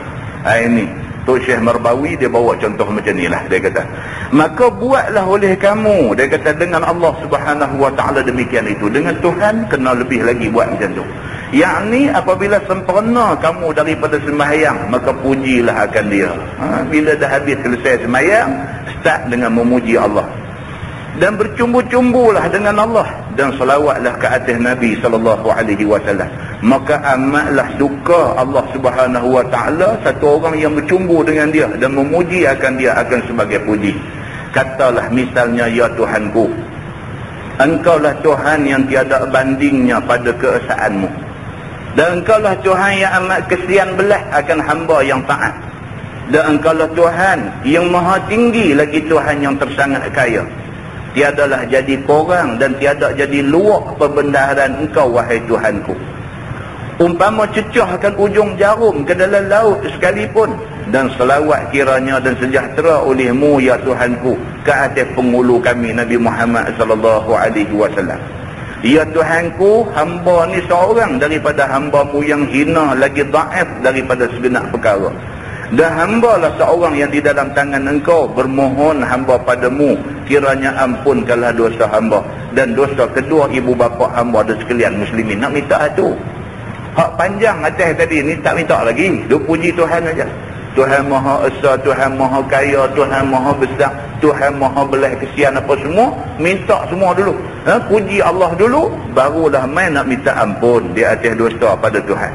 Ini Tok Syekh Marbawi dia bawa contoh macam ni lah. Dia kata, maka buatlah oleh kamu, dia kata, dengan Allah subhanahu wa ta'ala demikian itu. Dengan Tuhan kena lebih lagi buat macam tu. Yakni apabila sempurna kamu daripada sembahyang, maka pujilah akan dia. Bila dah habis selesai sembahyang, start dengan memuji Allah. Dan bercumbu-cumbulah dengan Allah, dan selawatlah ke atas Nabi SAW. Maka amatlah suka Allah subhanahu wa ta'ala satu orang yang bercumbu dengan dia dan memuji akan dia akan sebagai puji. Katalah misalnya, ya Tuhanku, Engkaulah Tuhan yang tiada bandingnya pada keesaanmu, dan Engkaulah Tuhan yang amat kesian belah akan hamba yang taat, dan Engkaulah Tuhan yang maha tinggi lagi, Tuhan yang tersangat kaya. Tiadalah jadi korang dan tiada jadi luak perbendaharaan Engkau, wahai Tuhanku. Umpama cecahkan ujung jarum ke dalam laut sekalipun, dan selawat kiranya dan sejahtera olehmu, ya Tuhanku, ke atas pengulu kami Nabi Muhammad sallallahu alaihi wasallam. Ya Tuhanku, hamba ni seorang daripada hamba-Mu yang hina lagi dhaif daripada segenap perkara. Dan hamba lah seorang yang di dalam tangan Engkau, bermohon hamba padamu, kiranya ampunkanlah dosa hamba dan dosa kedua ibu bapa hamba dan sekalian muslimin. Nak minta tu hak panjang atas tadi ni, tak minta lagi, duk puji Tuhan aja. Tuhan Maha Esa, Tuhan Maha Kaya, Tuhan Maha Besar, Tuhan Maha Belah kesian apa semua, minta semua dulu. Puji Allah dulu, barulah main nak minta ampun di atas dosa pada Tuhan.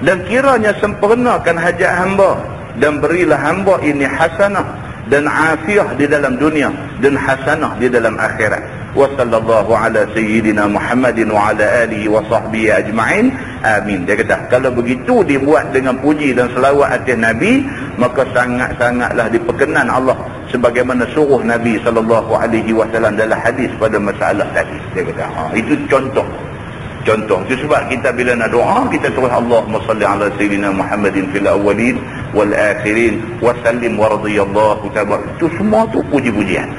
Dan kiranya sempurnakan hajat hamba, dan berilah hamba ini hasanah dan afiah di dalam dunia, dan hasanah di dalam akhirat. Wa sallallahu ala sayyidina Muhammadin wa ala alihi wa sahbihi ajma'in. Amin. Dia kata, kalau begitu dibuat dengan puji dan selawat atas Nabi, maka sangat-sangatlah diperkenan Allah sebagaimana suruh Nabi sallallahu alaihi wasallam dalam hadis pada masalah tadi. Dia kata, itu contoh. Itu sebab kita bila nak doa, kita terus Allahumma salli ala sayyidina Muhammadin fil awwalin wal akhirin wa sallim wa radiyallahu tabarak. Itu semua tu puji-pujian.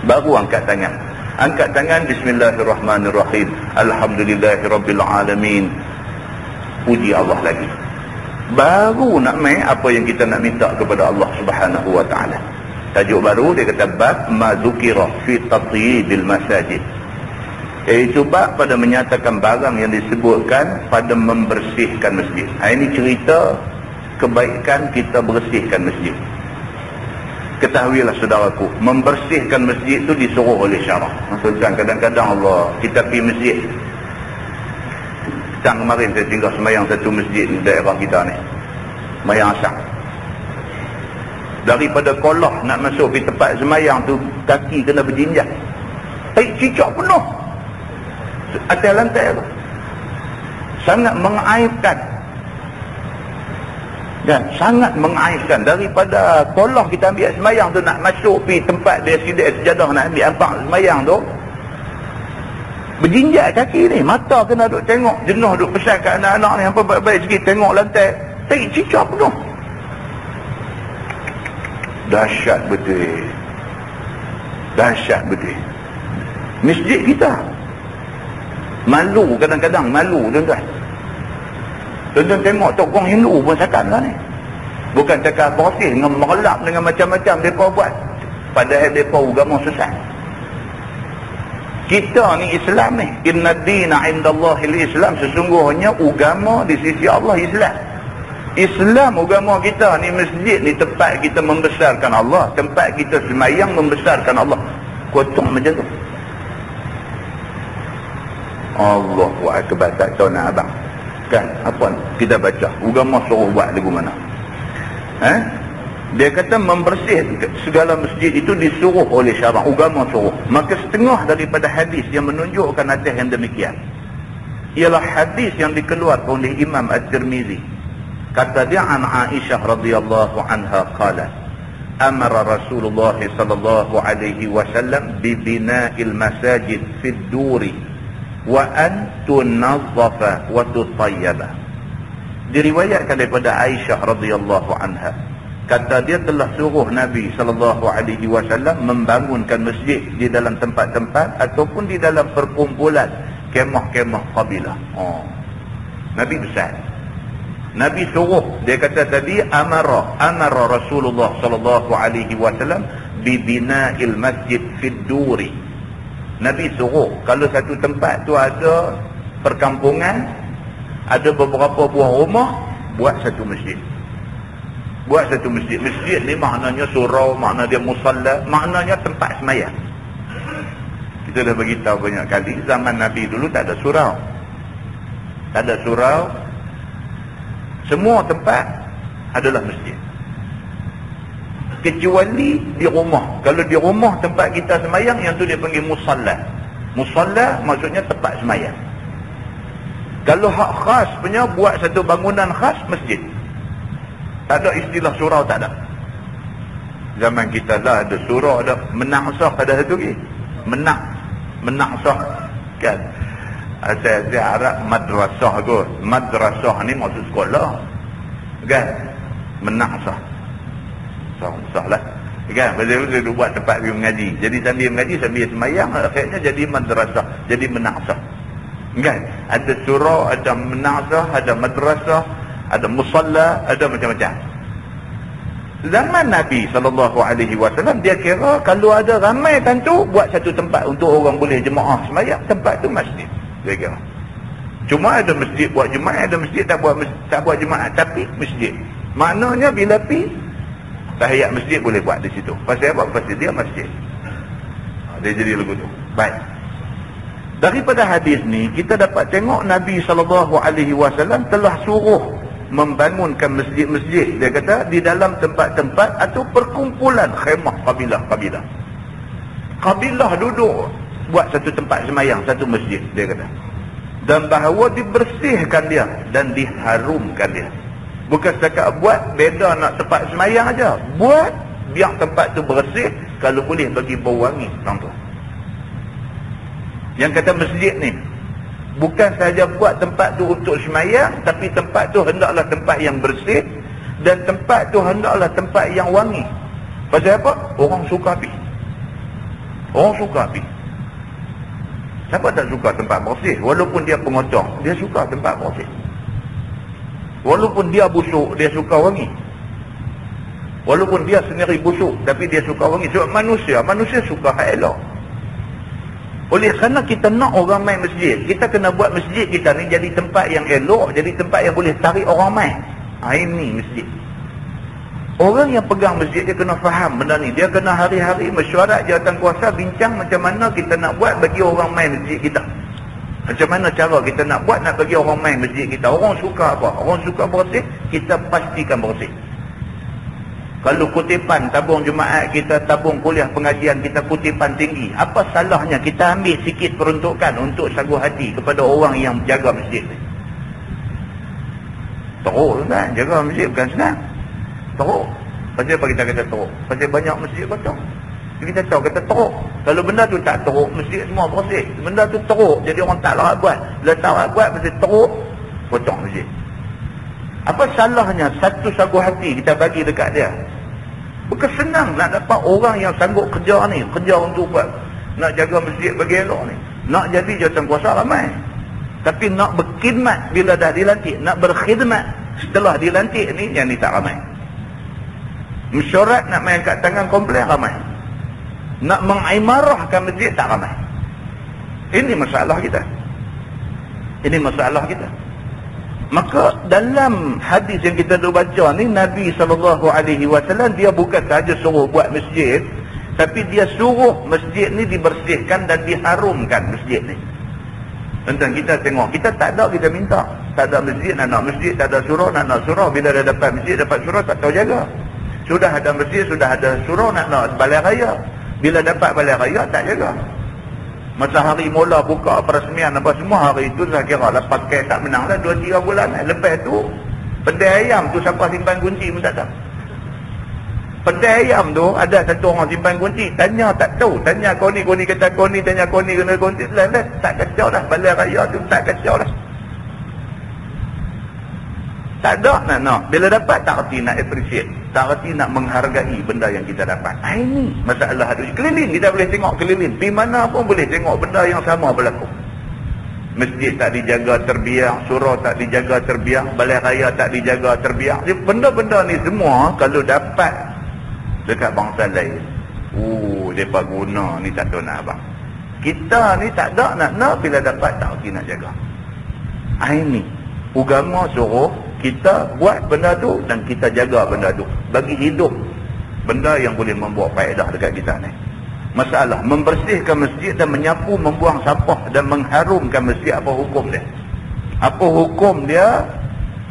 Baru angkat tangan, bismillahirrahmanirrahim, alhamdulillahirabbil alamin, puji Allah lagi. Baru nak main apa yang kita nak minta kepada Allah Subhanahu wa taala. Tajuk baru dia kata, bab ma zukira fi tatyibil masajid, iaitu bab pada menyatakan barang yang disebutkan pada membersihkan masjid. Ini cerita kebaikan kita bersihkan masjid. Ketahuilah saudaraku, membersihkan masjid itu disuruh oleh syarak. Maksudnya kadang-kadang Allah, kita pergi masjid. Kemarin saya tinggal semayang satu masjid di daerah kita ni, semayang asar. Daripada kolah nak masuk ke tempat semayang tu, kaki kena berjinjak. Cicak penuh atas lantai tu. Sangat mengaibkan. Dan sangat mengaibkan. Daripada kolah kita ambil semayang tu, nak masuk pergi tempat dia sejadah nak ambil ampak semayang tu, berjinjak kaki ni. Mata kena duk tengok, jenuh duk pesan kat anak-anak ni, apa baik-baik sikit tengok lantai, cicak penuh. Dahsyat betul. Masjid kita malu, kadang-kadang malu tuan-tuan. Tuan-tuan tengok tokoh Hindu pun sakan lah ni. Bukan cakap bersih dengan merelap dengan macam-macam mereka buat, padahal mereka agama sesat. Kita ni Islam ni, inna dina indallahil Islam, sesungguhnya agama di sisi Allah Islam. Islam agama kita ni, masjid ni tempat kita membesarkan Allah, tempat kita semayang membesarkan Allah. Kotong macam tu. Allahu akbar, tak tahu nak abang. Kan, apa kita baca, agama suruh buat lagu mana. Dia kata membersih segala masjid itu disuruh oleh syarak, agama suruh. Maka setengah daripada hadis yang menunjukkan atas yang demikian ialah hadis yang dikeluarkan oleh Imam At-Tirmizi. Kata dia an Aisyah radhiyallahu anha qalat amara Rasulullah sallallahu alaihi wasallam bi bina'il masajid fid duri wa an tunazzafa wa tutayyaba. Diriwayatkan daripada Aisyah radhiyallahu anha, kata dia telah suruh Nabi sallallahu alaihi wasallam membangunkan masjid di dalam tempat-tempat ataupun di dalam perkumpulan kemah-kemah kabilah. Nabi besar. Nabi suruh, dia kata tadi amara Rasulullah sallallahu alaihi wasallam bi bina'il masjid fid duri. Nabi suruh kalau satu tempat tu ada perkampungan, ada beberapa buah rumah, buat satu masjid. Buat satu masjid. Masjid ni maknanya surau, makna dia musalla, maknanya tempat semayang. Kita dah beritahu banyak kali, zaman Nabi dulu tak ada surau. Tak ada surau. Semua tempat adalah masjid. Kecuali di rumah. Kalau di rumah tempat kita semayang, yang tu dia panggil musalla. Musalla maksudnya tempat semayang. Kalau hak khas punya, buat satu bangunan khas, masjid. Tak ada istilah surau, tak ada. Zaman kita dah ada surau, ada menaksah, ada satu lagi. Menaksah kan. Saya Arab madrasah kot. Madrasah ni maksud sekolah kan. Menaksah susah lah kan. Bila-bila dia buat tempat dia mengaji, jadi sambil mengaji sambil semayang, akhirnya jadi madrasah, jadi menaksah kan. Ada surau, ada menaksah, ada madrasah, ada musalla, ada macam-macam. Zaman Nabi SAW, dia kira kalau ada ramai tentu buat satu tempat untuk orang boleh jemaah semayang, tempat tu masjid. Dia kira cuma ada masjid buat jemaah, ada masjid tak buat jemaah, tapi masjid. Maknanya bila pi tahiyat masjid boleh buat di situ. Pasal apa? Pasal dia masjid. Dia jadi lagu tu. Baik. Daripada hadis ni kita dapat tengok Nabi SAW telah suruh membangunkan masjid-masjid. Dia kata di dalam tempat-tempat atau perkumpulan khemah kabilah-kabilah. Kabilah duduk buat satu tempat semayang, satu masjid, dia kata. Dan bahawa dibersihkan dia dan diharumkan dia. Bukan setakat buat beda nak tempat semayang aja. Buat biar tempat tu bersih, kalau boleh bagi bau wangi, tuan-tuan. Yang kata masjid ni bukan sahaja buat tempat tu untuk semayang, tapi tempat tu hendaklah tempat yang bersih dan tempat tu hendaklah tempat yang wangi. Pasal apa? Orang suka pergi. Orang suka pergi. Siapa tak suka tempat bersih? Walaupun dia pengocong, dia suka tempat bersih. Walaupun dia busuk, dia suka wangi. Walaupun dia sendiri busuk, tapi dia suka wangi. Sebab manusia suka hal elok. Oleh kerana kita nak orang main masjid, kita kena buat masjid kita ni jadi tempat yang elok, jadi tempat yang boleh tarik orang main. Ini masjid. Orang yang pegang masjid dia kena faham benda ni. Dia kena hari-hari mesyuarat jawatan kuasa, bincang macam mana kita nak buat bagi orang main masjid kita. Macam mana cara kita nak buat nak bagi orang main masjid kita. Orang suka apa? Orang suka bersih, kita pastikan bersih. Kalau kutipan tabung Jumaat kita, tabung kuliah pengajian kita kutipan tinggi, apa salahnya kita ambil sikit peruntukan untuk sagu hati kepada orang yang jaga masjid ni. Teruk kan? Jaga masjid bukan senang. Teruk. Pasal apa kita kata teruk? Pasal banyak masjid kosong. Kita tahu kata teruk. Kalau benda tu tak teruk, masjid semua bersih. Benda tu teruk, jadi orang tak larat buat. Bila tak larat buat, pasal teruk, kosong masjid. Apa salahnya satu sagu hati kita bagi dekat dia? Bukan senang nak dapat orang yang sanggup kerja ni, kerja untuk buat, nak jaga masjid bagi elok ni. Nak jadi jawatan kuasa ramai. Tapi nak berkhidmat bila dah dilantik, nak berkhidmat setelah dilantik ni, yang ni tak ramai. Mesyuarat nak main kat tangan komplain ramai. Nak mengimarahkan masjid tak ramai. Ini masalah kita. Ini masalah kita. Maka dalam hadis yang kita dah baca ni, Nabi SAW dia bukan sahaja suruh buat masjid, tapi dia suruh masjid ni dibersihkan dan diharumkan masjid ni. Tentang kita tengok, kita tak ada, kita minta. Tak ada masjid, nak masjid, tak ada surau, nak surau. Bila dah dapat masjid, dapat surau, tak tahu jaga. Sudah ada masjid, sudah ada surau, nak balai raya. Bila dapat balai raya, tak jaga. Masa hari mula buka peresmian apa semua, hari itu saya kira lah pakai tak menang lah 2-3 bulan. Lepas tu, pedai ayam tu siapa simpan kunci pun tak tahu. Pedai ayam tu ada satu orang simpan kunci, tanya tak tahu, tanya kau ni kata kau ni, tanya kau ni kena kunci, tak kacau dah, balai raya tu tak kacau dah. Tak ada nak. Bila dapat tak reti nak appreciate, tak reti nak menghargai benda yang kita dapat. Ini masalah ada. Keliling kita boleh tengok keliling, di mana pun boleh tengok benda yang sama berlaku. Masjid tak dijaga terbiak, surau tak dijaga terbiak, balai raya tak dijaga terbiak. Benda-benda ni semua kalau dapat dekat bangsa lain, mereka guna ni tak tahu nak abang. Kita ni tak ada nak bila dapat tak reti nak jaga. Ini agama suruh kita buat benda tu dan kita jaga benda tu, bagi hidup benda yang boleh membawa faedah dekat kita ni. Masalah membersihkan masjid dan menyapu, membuang sampah dan mengharumkan masjid, apa hukum dia? Apa hukum dia?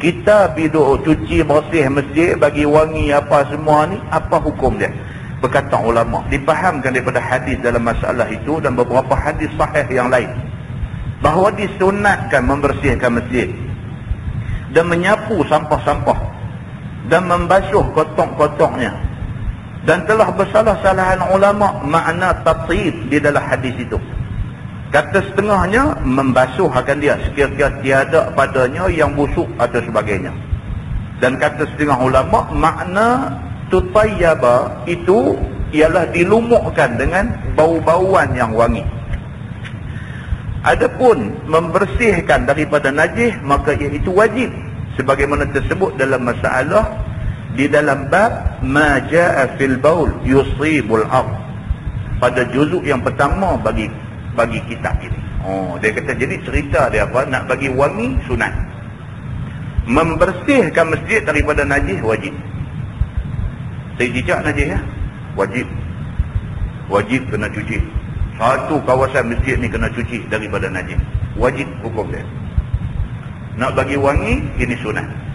Kita biduk cuci bersih masjid, bagi wangi apa semua ni, apa hukum dia? Berkata ulama, dipahamkan daripada hadis dalam masalah itu dan beberapa hadis sahih yang lain, bahawa disunatkan membersihkan masjid dan menyapu sampah-sampah dan membasuh kotak-kotaknya. Dan telah bersalah-salahan ulama makna tatib di dalam hadis itu. Kata setengahnya, membasuh akan dia sekiranya tiada padanya yang busuk atau sebagainya. Dan kata setengah ulama, makna tutayyaba itu ialah dilumukkan dengan bau-bauan yang wangi. Adapun membersihkan daripada najis, maka iaitu wajib, sebagaimana tersebut dalam masalah di dalam bab ma jaa fil baul yusibul ard, pada juzuk yang pertama bagi kitab ini. Dia kata jadi cerita dia apa, nak bagi wangi sunat, membersihkan masjid daripada najis wajib. Saya cicak najis ya, wajib kena cuci. Satu kawasan masjid ni kena cuci daripada najis, wajib hukum dia. Nak bagi wangi, ini sunat.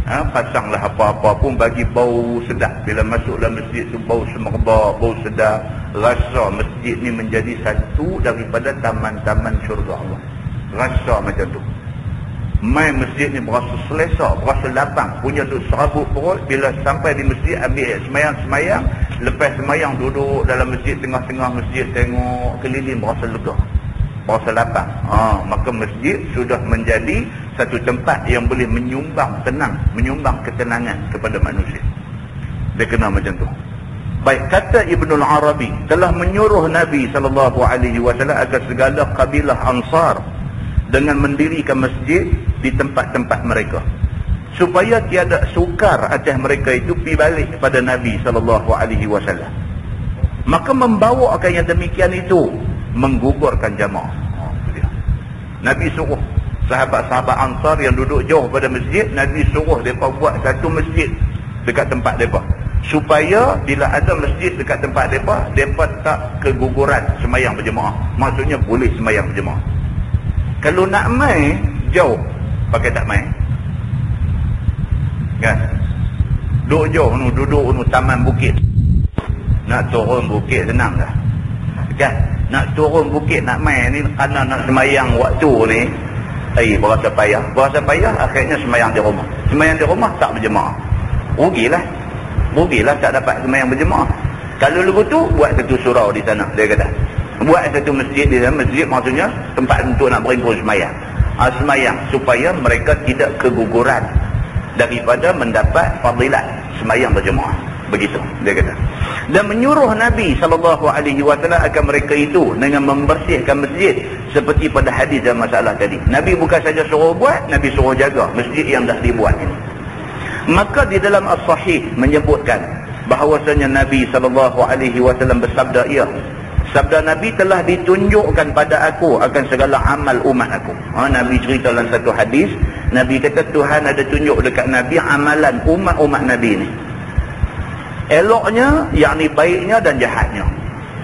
Pasanglah apa-apa pun bagi bau sedap. Bila masuk dalam masjid tu bau semerbak, bau sedap. Rasa masjid ni menjadi satu daripada taman-taman syurga Allah. Rasa macam tu. Main masjid ni berasa selesa, berasa lapang, punya tu serabut perut. Bila sampai di masjid, ambil semayang-semayang. Lepas semayang duduk dalam masjid, tengah-tengah masjid, tengok keliling, berasa lega, berasa lapang. Maka masjid sudah menjadi satu tempat yang boleh menyumbang tenang, menyumbang ketenangan kepada manusia. Dia kena macam tu. Baik, kata Ibnul Arabi telah menyuruh Nabi SAW agar segala kabilah Ansar dengan mendirikan masjid di tempat-tempat mereka, supaya tiada sukar atas mereka itu pi balik pada Nabi SAW. Maka membawakan yang demikian itu menggugurkan jamaah. Nabi suruh sahabat-sahabat Ansar yang duduk jauh pada masjid, Nabi suruh mereka buat satu masjid dekat tempat mereka, supaya bila ada masjid dekat tempat mereka tak keguguran semayang berjemaah. Maksudnya boleh semayang berjemaah. Kalau nak mai jauh, pakai tak mai kan? Duduk jauh ni, duduk ni taman bukit, nak turun bukit senang dah kan? Nak turun bukit nak mai ni, kerana nak semayang waktu ni berasa payah, akhirnya semayang di rumah tak berjemaah. Rugilah tak dapat semayang berjemaah. Kalau lugu tu buat satu surau di sana, dia kata buat satu masjid di sana. Masjid maksudnya tempat untuk nak berhimpun semayang, supaya mereka tidak keguguran daripada mendapat fadilat semayang berjemaah. Begitu dia kata. Dan menyuruh Nabi SAW akan mereka itu dengan membersihkan masjid, seperti pada hadis dan masalah tadi. Nabi bukan saja suruh buat, Nabi suruh jaga masjid yang dah dibuat ini. Maka di dalam As-Sahih menyebutkan bahawasanya Nabi SAW bersabda, sabda Nabi telah ditunjukkan pada aku akan segala amal umat aku. Nabi cerita dalam satu hadis, Nabi kata Tuhan ada tunjuk dekat Nabi amalan umat Nabi ni, eloknya, yakni baiknya dan jahatnya.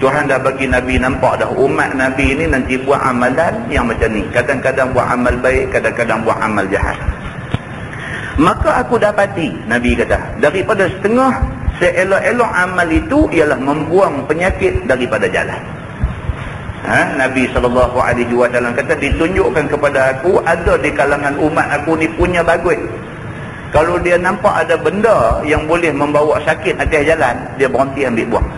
Tuhan dah bagi Nabi nampak dah umat Nabi ni nanti buat amalan yang macam ni. Kadang-kadang buat amal baik, kadang-kadang buat amal jahat. Maka aku dapati, Nabi kata, daripada setengah seelok-elok amal itu ialah membuang penyakit daripada jalan. Nabi SAW kata, ditunjukkan kepada aku ada di kalangan umat aku ni punya bagus. Kalau dia nampak ada benda yang boleh membawa sakit atas jalan, dia berhenti ambil buang.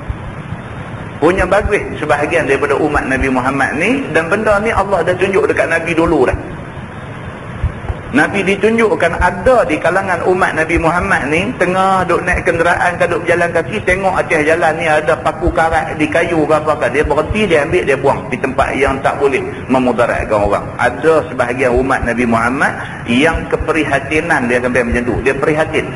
Punya bagus sebahagian daripada umat Nabi Muhammad ni, dan benda ni Allah dah tunjuk dekat Nabi dulu dah. Nabi ditunjukkan ada di kalangan umat Nabi Muhammad ni, tengah duk naik kenderaan ke duk berjalan kaki, tengok atas jalan ni ada paku karat di kayu ke apa-apa, dia berhenti, dia ambil, dia buang di tempat yang tak boleh memudaratkan orang. Ada sebahagian umat Nabi Muhammad yang keprihatinan dia sampai macam tu, dia prihatin.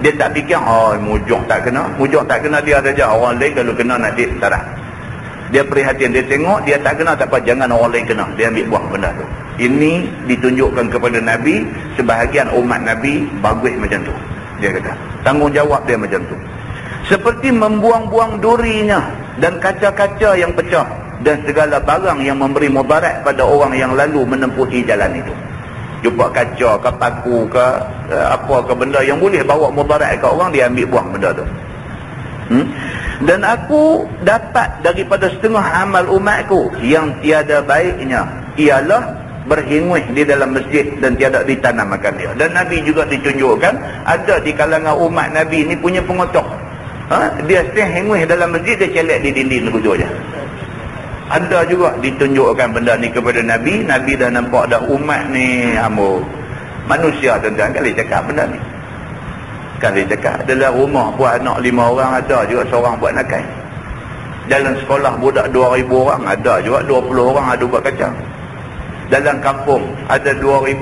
Dia tak fikir, mujur tak kena dia ada je, orang lain kalau kena nanti tarah. Dia prihatin, dia tengok, dia tak kena tak apa, jangan orang lain kena, dia ambil buang benda tu. Ini ditunjukkan kepada Nabi, sebahagian umat Nabi bagus macam tu. Dia kata, tanggungjawab dia macam tu. Seperti membuang-buang durinya dan kaca-kaca yang pecah dan segala barang yang memberi mudarat pada orang yang lalu menempuhi jalan itu. Jumpa kaca ke paku ke apa ke benda yang boleh bawa mudarat ke orang, dia ambil buang benda tu. Dan aku dapat daripada setengah amal umatku yang tiada baiknya ialah berhinguih di dalam masjid dan tiada ditanamkan dia. Dan Nabi juga ditunjukkan ada di kalangan umat Nabi ni punya pengotok. Dia setiap hinguih dalam masjid, dia celak di dinding duduk je. Ada juga ditunjukkan benda ni kepada Nabi. Nabi dah nampak dah umat ni manusia tuan-tuan, kali cakap benda ni. Kali cakap dalam rumah buat anak 5 orang, ada juga seorang buat nakal. Dalam sekolah budak 2,000 orang, ada juga 20 orang ada buat kacang. Dalam kampung ada 2,000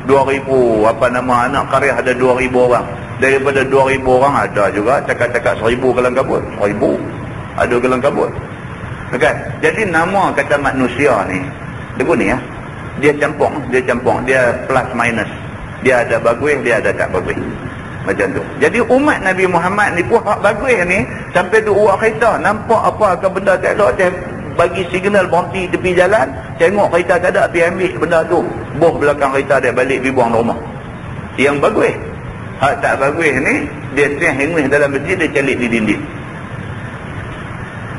anak karya, ada 2,000 orang. Daripada 2,000 orang ada juga cakap-cakap 1,000 kelang kabut. 1,000 ada kelang kabut. Kan? Jadi nama kata manusia ni debu ni dia campur, dia plus minus, dia ada bagus, dia ada tak bagus, macam tu. Jadi umat Nabi Muhammad ni pun hak bagus ni, sampai tu uak kereta nampak apa ke benda tak elok, dia bagi signal berhenti tepi jalan, tengok kereta tak ada, pergi ambil benda tu, boh belakang kereta dia, balik pergi buang rumah. Yang bagus. Hak tak bagus ni, dia tengah henguih dalam masjid, dia calik di dinding.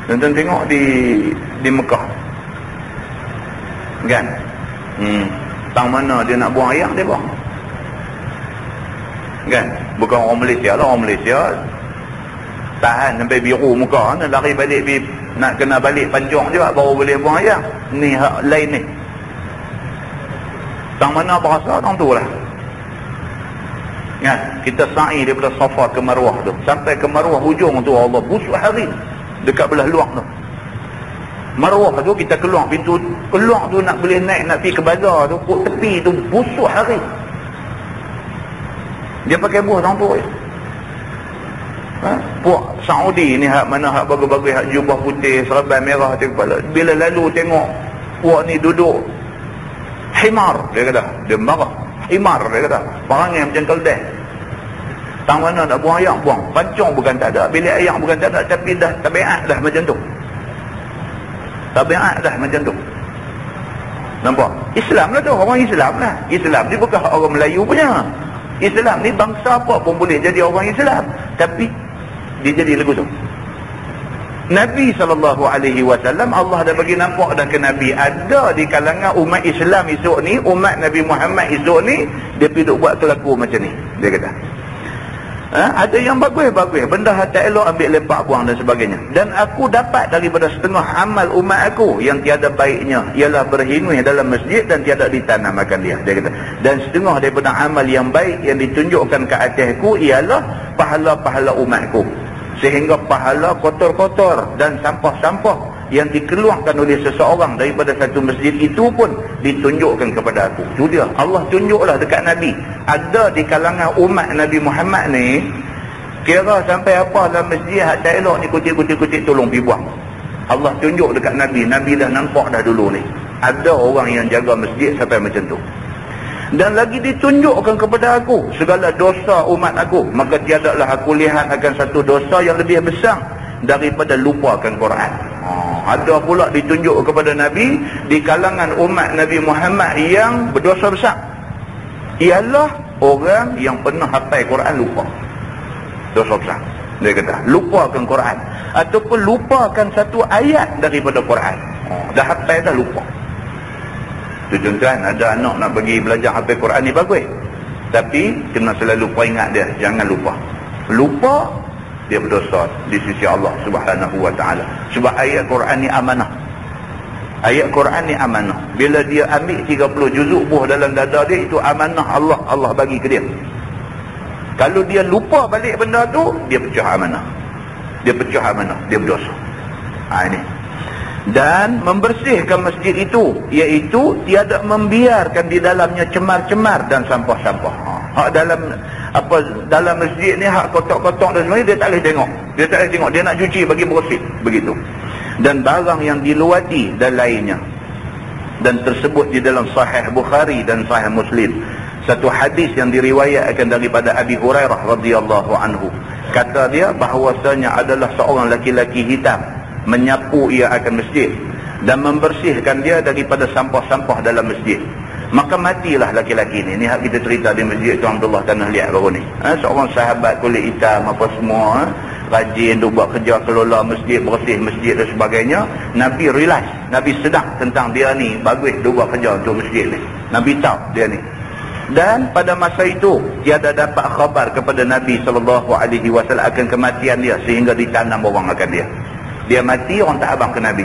Tuan-tuan tengok di Mekah kan, tang mana dia nak buang air, dia buang kan. Bukan orang Malaysia lah, orang Malaysia tahan sampai biru muka, nak lari balik, nak kena balik Panjang juga baru boleh buang air. Ni hak lain ni, tang mana berasa tang tu lah kan. Kita sa'i daripada Safa ke Marwah tu, sampai ke Marwah hujung tu, Allah busuk hari dekat belah luar tu. Marwah tu kita keluar pintu keluar tu, nak boleh naik nak pergi ke bazar tu, puk tepi tu busuk hari. Dia pakai buah tang tu. Puak Saudi ni hak mana hak bagus-bagus, hak jubah putih, serban merah atas kepala, bila lalu tengok puak ni duduk himar, dia kata, dia marah. Himar, dia kata, perangai macam keldai. Tang mana nak buang air, buang. Pancung bukan tak ada, bilik air bukan tak ada, tapi dah tabiat dah macam tu. Tabiat dah macam tu. Nampak? Islam lah tu, orang Islam lah. Islam ni bukan orang Melayu punya. Islam ni bangsa apa pun boleh jadi orang Islam, tapi dia jadi lagu tu. Nabi SAW, Allah dah bagi nampak dah ke Nabi, ada di kalangan umat Islam esok ni, umat Nabi Muhammad esok ni, dia pergi duk buat kelaku macam ni, dia kata. Ada yang bagus-bagus, benda tak elok ambil lepak buang dan sebagainya. Dan aku dapat daripada setengah amal umat aku yang tiada baiknya ialah berhinguih dalam masjid dan tiada ditanamkan dia kata. Dan setengah daripada amal yang baik yang ditunjukkan ke atasku ialah pahala-pahala umatku, sehingga pahala kotor-kotor dan sampah-sampah yang dikeluarkan oleh seseorang daripada satu masjid itu pun ditunjukkan kepada aku. Itu dia, Allah tunjuklah dekat Nabi. Ada di kalangan umat Nabi Muhammad ni, kira sampai apa dalam masjid hak tak elok ni, kucik-kucik tolong pergi buang. Allah tunjuk dekat Nabi, Nabi dah nampak dah dulu ni, ada orang yang jaga masjid sampai macam tu. Dan lagi ditunjukkan kepada aku segala dosa umat aku, maka tiadalah aku lihat akan satu dosa yang lebih besar daripada lupakan Quran. Ada pula ditunjuk kepada Nabi di kalangan umat Nabi Muhammad yang berdosa besar, ialah orang yang pernah hafal Quran lupa. Dosa besar. Dia kata lupakan Quran ataupun lupakan satu ayat daripada Quran. Dah hafal dah lupa. Tuan-tuan, ada anak nak pergi belajar hafal Quran ni bagus, tapi kena selalu peringat dia, jangan lupa. Lupa dia berdosa di sisi Allah Subhanahu wa taala. Sebab ayat Quran ni amanah. Ayat Quran ni amanah. Bila dia ambil 30 juzuk buah dalam dada dia, itu amanah Allah, Allah bagi ke dia. Kalau dia lupa balik benda tu, dia pecah amanah. Dia pecah amanah, dia berdosa. Ini. Dan membersihkan masjid itu, iaitu tiada membiarkan di dalamnya cemar-cemar dan sampah-sampah. Hak dalam masjid ni, hak kotak-kotak dan sebagainya, dia tak boleh tengok. Dia tak boleh tengok, dia nak cuci bagi bersih, begitu. Dan barang yang diluati dan lainnya. Dan tersebut di dalam Sahih Bukhari dan Sahih Muslim. Satu hadis yang diriwayatkan daripada Abi Hurairah radhiyallahu anhu. Kata dia bahawasanya adalah seorang laki-laki hitam menyapu ia akan masjid dan membersihkan dia daripada sampah-sampah dalam masjid. Maka matilah laki-laki ni. Ni hak kita cerita di masjid tu Abdullah Tanah Liat baru ni. Seorang sahabat kulit hitam apa semua, rajin duk buat kerja kelola masjid, bersih masjid dan sebagainya. Nabi realize, Nabi sedar tentang dia ni bagus duk buat kerja untuk masjid ni. Nabi tahu dia ni. Dan pada masa itu tiada dapat khabar kepada Nabi SAW akan kematian dia, sehingga ditanam orang akan dia. Dia mati, orang tak abang ke Nabi.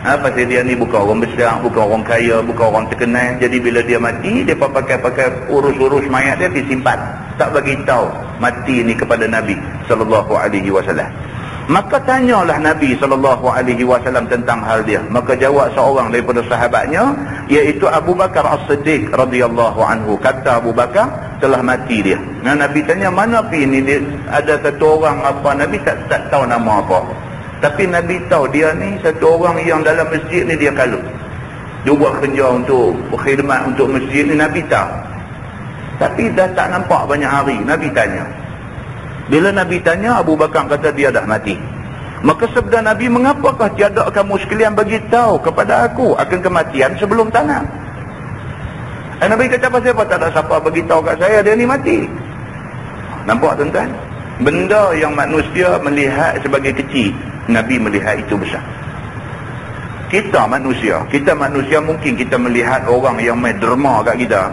Pasal dia ni bukan orang besar, bukan orang kaya, bukan orang terkenal. Jadi bila dia mati, dia pakai urus-urus mayat dia disimpan, tak bagi tahu mati ni kepada Nabi SAW. Maka tanyalah Nabi SAW tentang hal dia. Maka jawab seorang daripada sahabatnya, iaitu Abu Bakar As-Siddiq radhiyallahu anhu. Kata Abu Bakar telah mati dia. Nabi tanya, mana pi ni? Dia ada satu orang apa, Nabi tak tahu nama apa. Tapi Nabi tahu dia ni satu orang yang dalam masjid ni dia kalut. Dia buat kerja untuk berkhidmat untuk masjid ni, Nabi tahu. Tapi dah tak nampak banyak hari. Nabi tanya. Bila Nabi tanya, Abu Bakar kata dia dah mati. Maka sabda Nabi, mengapakah tiada kamu sekalian bagi tahu kepada aku akan kematian sebelum tanam? Nabi kata, pasal apa tak ada siapa bagi tahu kat saya dia ni mati? Nampak tuan-tuan? Benda yang manusia melihat sebagai kecil, Nabi melihat itu besar. Kita manusia mungkin kita melihat orang yang main derma kat kita.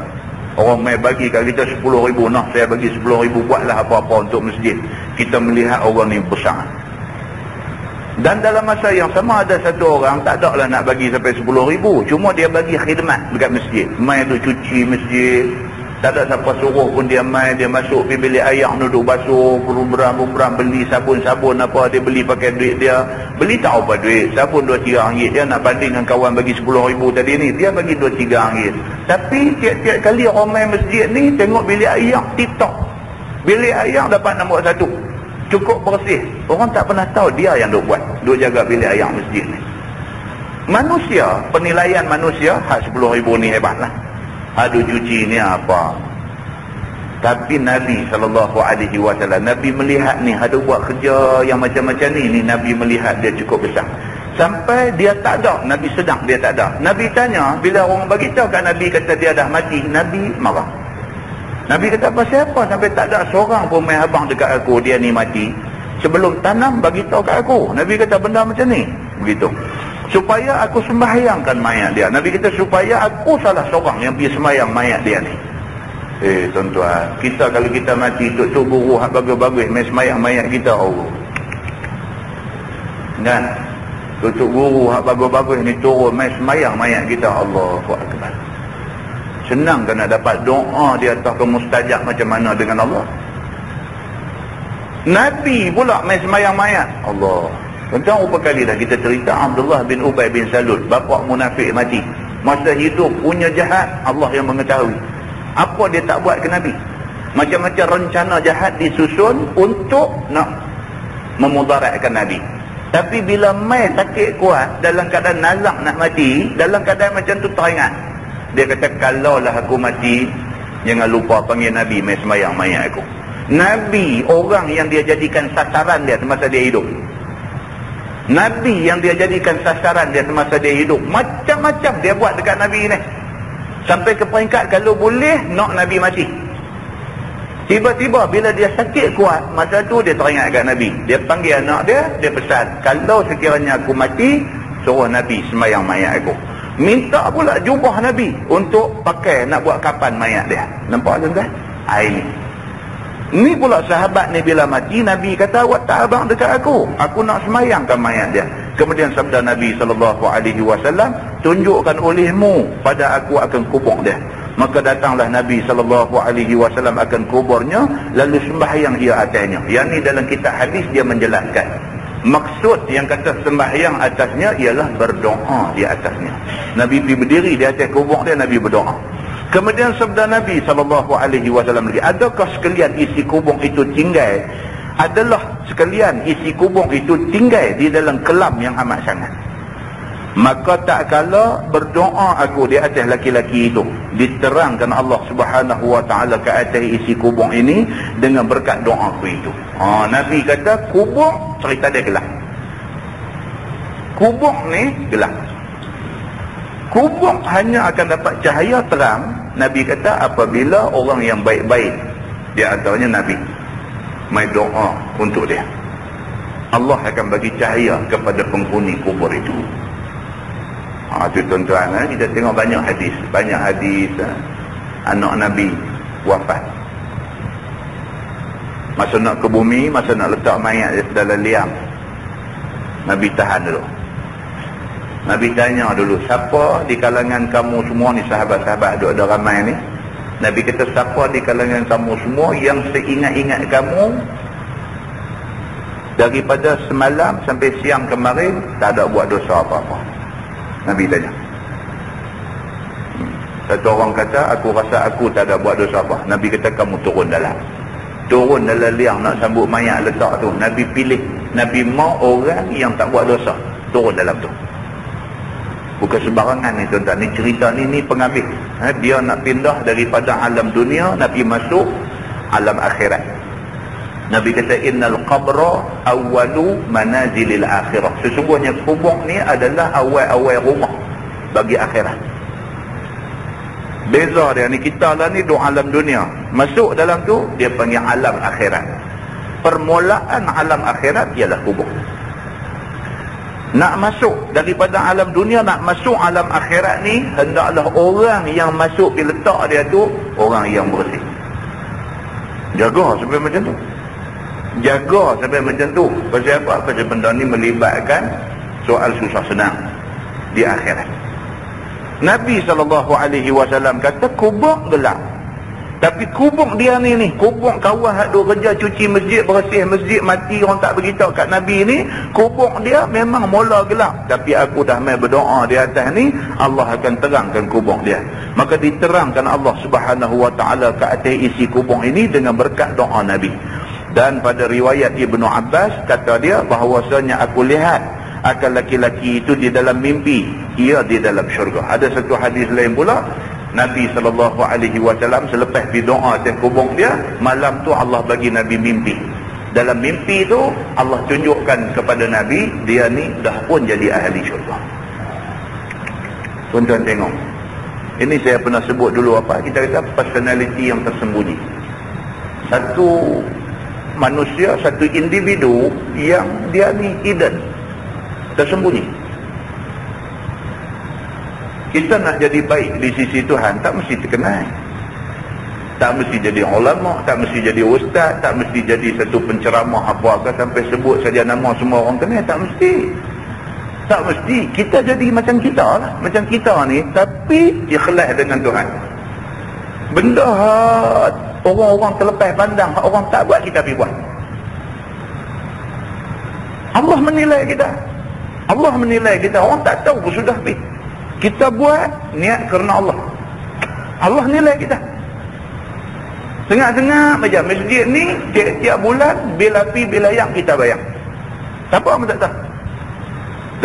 Orang main bagi kat kita 10,000, nah saya bagi 10,000, buatlah apa-apa untuk masjid. Kita melihat orang ni besar. Dan dalam masa yang sama ada satu orang tak ada lah nak bagi sampai 10,000, cuma dia bagi khidmat dekat masjid. Main tu cuci masjid, tak ada siapa suruh pun dia main, dia masuk pergi bilik air duduk basuh, beram-beram beli sabun-sabun apa, dia beli pakai duit dia. Beli tahu apa duit, sabun 2-3 ringgit, dia nak banding dengan kawan bagi 10,000 tadi ni, dia bagi 2-3 ringgit. Tapi tiap-tiap kali orang main masjid ni tengok bilik air tip-top, bilik air dapat nombor 1, cukup bersih. Orang tak pernah tahu dia yang duk buat, duk jaga bilik air masjid ni. Manusia, penilaian manusia, hak 10,000 ni hebat lah, aduh cuci ni apa. Tapi Nabi SAW, Nabi melihat ni ada buat kerja yang macam-macam ni, Nabi melihat dia cukup besar. Sampai dia tak ada, Nabi sedang dia tak ada. Nabi tanya, bila orang bagi tahu kat Nabi kata dia dah mati, Nabi marah. Nabi kata, pasal apa sampai tak ada seorang pun main abang dekat aku dia ni mati? Sebelum tanam bagi tahu kat aku. Nabi kata benda macam ni, begitu. Supaya aku sembahyangkan mayat dia. Nabi kata supaya aku salah seorang yang pergi sembahyang mayat dia ni. Tuan-tuan, kita kalau kita mati, tok guru hak bagus-bagus main sembahyang mayat kita, Allah. Dan tok guru hak bagus-bagus ni turun main sembahyang mayat kita, Allahu Akbar. Senang kan nak dapat doa di atas kemustajab macam mana dengan Allah. Nabi pula main sembahyang mayat, Allah. Tentang berapa kali dah kita cerita Abdullah bin Ubay bin Salul, bapa munafik mati. Masa hidup punya jahat, Allah yang mengetahui. Apa dia tak buat ke Nabi? Macam-macam rencana jahat disusun untuk nak memudaratkan Nabi. Tapi bila mai sakit kuat, dalam keadaan nazak nak mati, dalam keadaan macam tu teringat. Dia kata, kalaulah aku mati, jangan lupa panggil Nabi mai sembahyang mayat aku. Nabi, orang yang dia jadikan sasaran dia semasa dia hidup. Nabi yang dia jadikan sasaran dia semasa dia hidup, macam-macam dia buat dekat Nabi ni. Sampai ke peringkat kalau boleh nak Nabi mati. Tiba-tiba bila dia sakit kuat, masa tu dia teringat kat Nabi. Dia panggil anak dia, dia pesan, kalau sekiranya aku mati, suruh Nabi sembahyang mayat aku. Minta pula jubah Nabi untuk pakai nak buat kapan mayat dia. Nampak tuan-tuan? Ni pula sahabat ni bila mati, Nabi kata, awak tak abang dekat aku nak semayangkan mayat dia. Kemudian sabda Nabi SAW, tunjukkan olehmu pada aku akan kubur dia. Maka datanglah Nabi SAW akan kuburnya, lalu sembahyang dia atasnya. Yang ni dalam kitab hadis dia menjelaskan, maksud yang kata sembahyang atasnya ialah berdoa di atasnya. Nabi pergi berdiri di atas kubur dia, Nabi berdoa. Kemudian sabda Nabi SAW lagi, adakah sekalian isi kubur itu tinggal? Adalah sekalian isi kubur itu tinggal di dalam kelam yang amat sangat. Maka tak kala berdoa aku di atas laki-laki itu, diterangkan Allah Subhanahu Wa Taala ke atas isi kubur ini dengan berkat doa aku itu. Nabi kata kubur cerita dia gelap. Kubur ni gelap. Kubur hanya akan dapat cahaya terang, Nabi kata, apabila orang yang baik-baik di antaranya Nabi mai doa untuk dia, Allah akan bagi cahaya kepada penghuni kubur itu. Tu tuan-tuan, kita tengok banyak hadis anak Nabi wafat. Masa nak ke bumi, masa nak letak mayat dalam liang, Nabi tahan dulu. Nabi tanya dulu, siapa di kalangan kamu semua ni, sahabat-sahabat ada ramai ni. Nabi kata, siapa di kalangan kamu semua yang seingat-ingat kamu daripada semalam sampai siang kemarin tak ada buat dosa apa-apa? Nabi tanya. Satu orang kata, aku rasa aku tak ada buat dosa apa. Nabi kata, kamu turun dalam liang nak sambut mayat letak tu. Nabi pilih, Nabi mau orang yang tak buat dosa turun dalam tu. Bukan sembarangan ni tuan-tuan. Ni cerita ni pengambil. Dia nak pindah daripada alam dunia, Nabi masuk alam akhirat. Nabi kata, innal qabra awwalu manazilil akhirah. Sesungguhnya kubur ni adalah awal-awal rumah bagi akhirat. Beza dia ni, kita lah ni duduk alam dunia, masuk dalam tu dia panggil alam akhirat. Permulaan alam akhirat ialah kubur. Nak masuk daripada alam dunia, nak masuk alam akhirat ni, hendaklah orang yang masuk di letak dia tu orang yang bersih. Jaga sampai macam tu. Jaga sampai macam tu. Pasal apa? Pasal benda ni melibatkan soal susah senang di akhirat. Nabi SAW kata kubur gelap. Tapi kubur dia ni kubur kawan hak duk kerja cuci masjid, bersih masjid, mati orang tak beritahu kat Nabi ni, kubur dia memang mula gelap. Tapi aku dah mai berdoa di atas ni, Allah akan terangkan kubur dia. Maka diterangkan Allah Subhanahu Wa Taala ke atas isi kubur ini dengan berkat doa Nabi. Dan pada riwayat Ibnu Abbas, kata dia bahawasanya aku lihat akan laki-laki itu di dalam mimpi, ia di dalam syurga. Ada satu hadis lain pula, Nabi SAW selepas berdoa atas kubur dia, malam tu Allah bagi Nabi mimpi. Dalam mimpi tu Allah tunjukkan kepada Nabi, dia ni dah pun jadi ahli syurga. Tuan-tuan tengok, ini saya pernah sebut dulu apa, kita kata personality yang tersembunyi. Satu manusia, satu individu yang dia ni hidden, tersembunyi. Kita nak jadi baik di sisi Tuhan, tak mesti terkenal, tak mesti jadi ulama, tak mesti jadi ustaz, tak mesti jadi satu penceramah apa-apa sampai sebut saja nama semua orang kenal. Tak mesti. Tak mesti. Kita jadi macam kita lah, macam kita ni, tapi ikhlas dengan Tuhan. Benda orang-orang terlepas pandang, orang tak buat, kita pergi buat. Allah menilai kita. Allah menilai kita. Orang tak tahu pun sudah pergi. Kita buat niat kerana Allah. Allah nilai kita. Tengah-tengah macam masjid ni, tiap-tiap bulan bil api, bil layang kita bayar. Siapa pun tak tahu.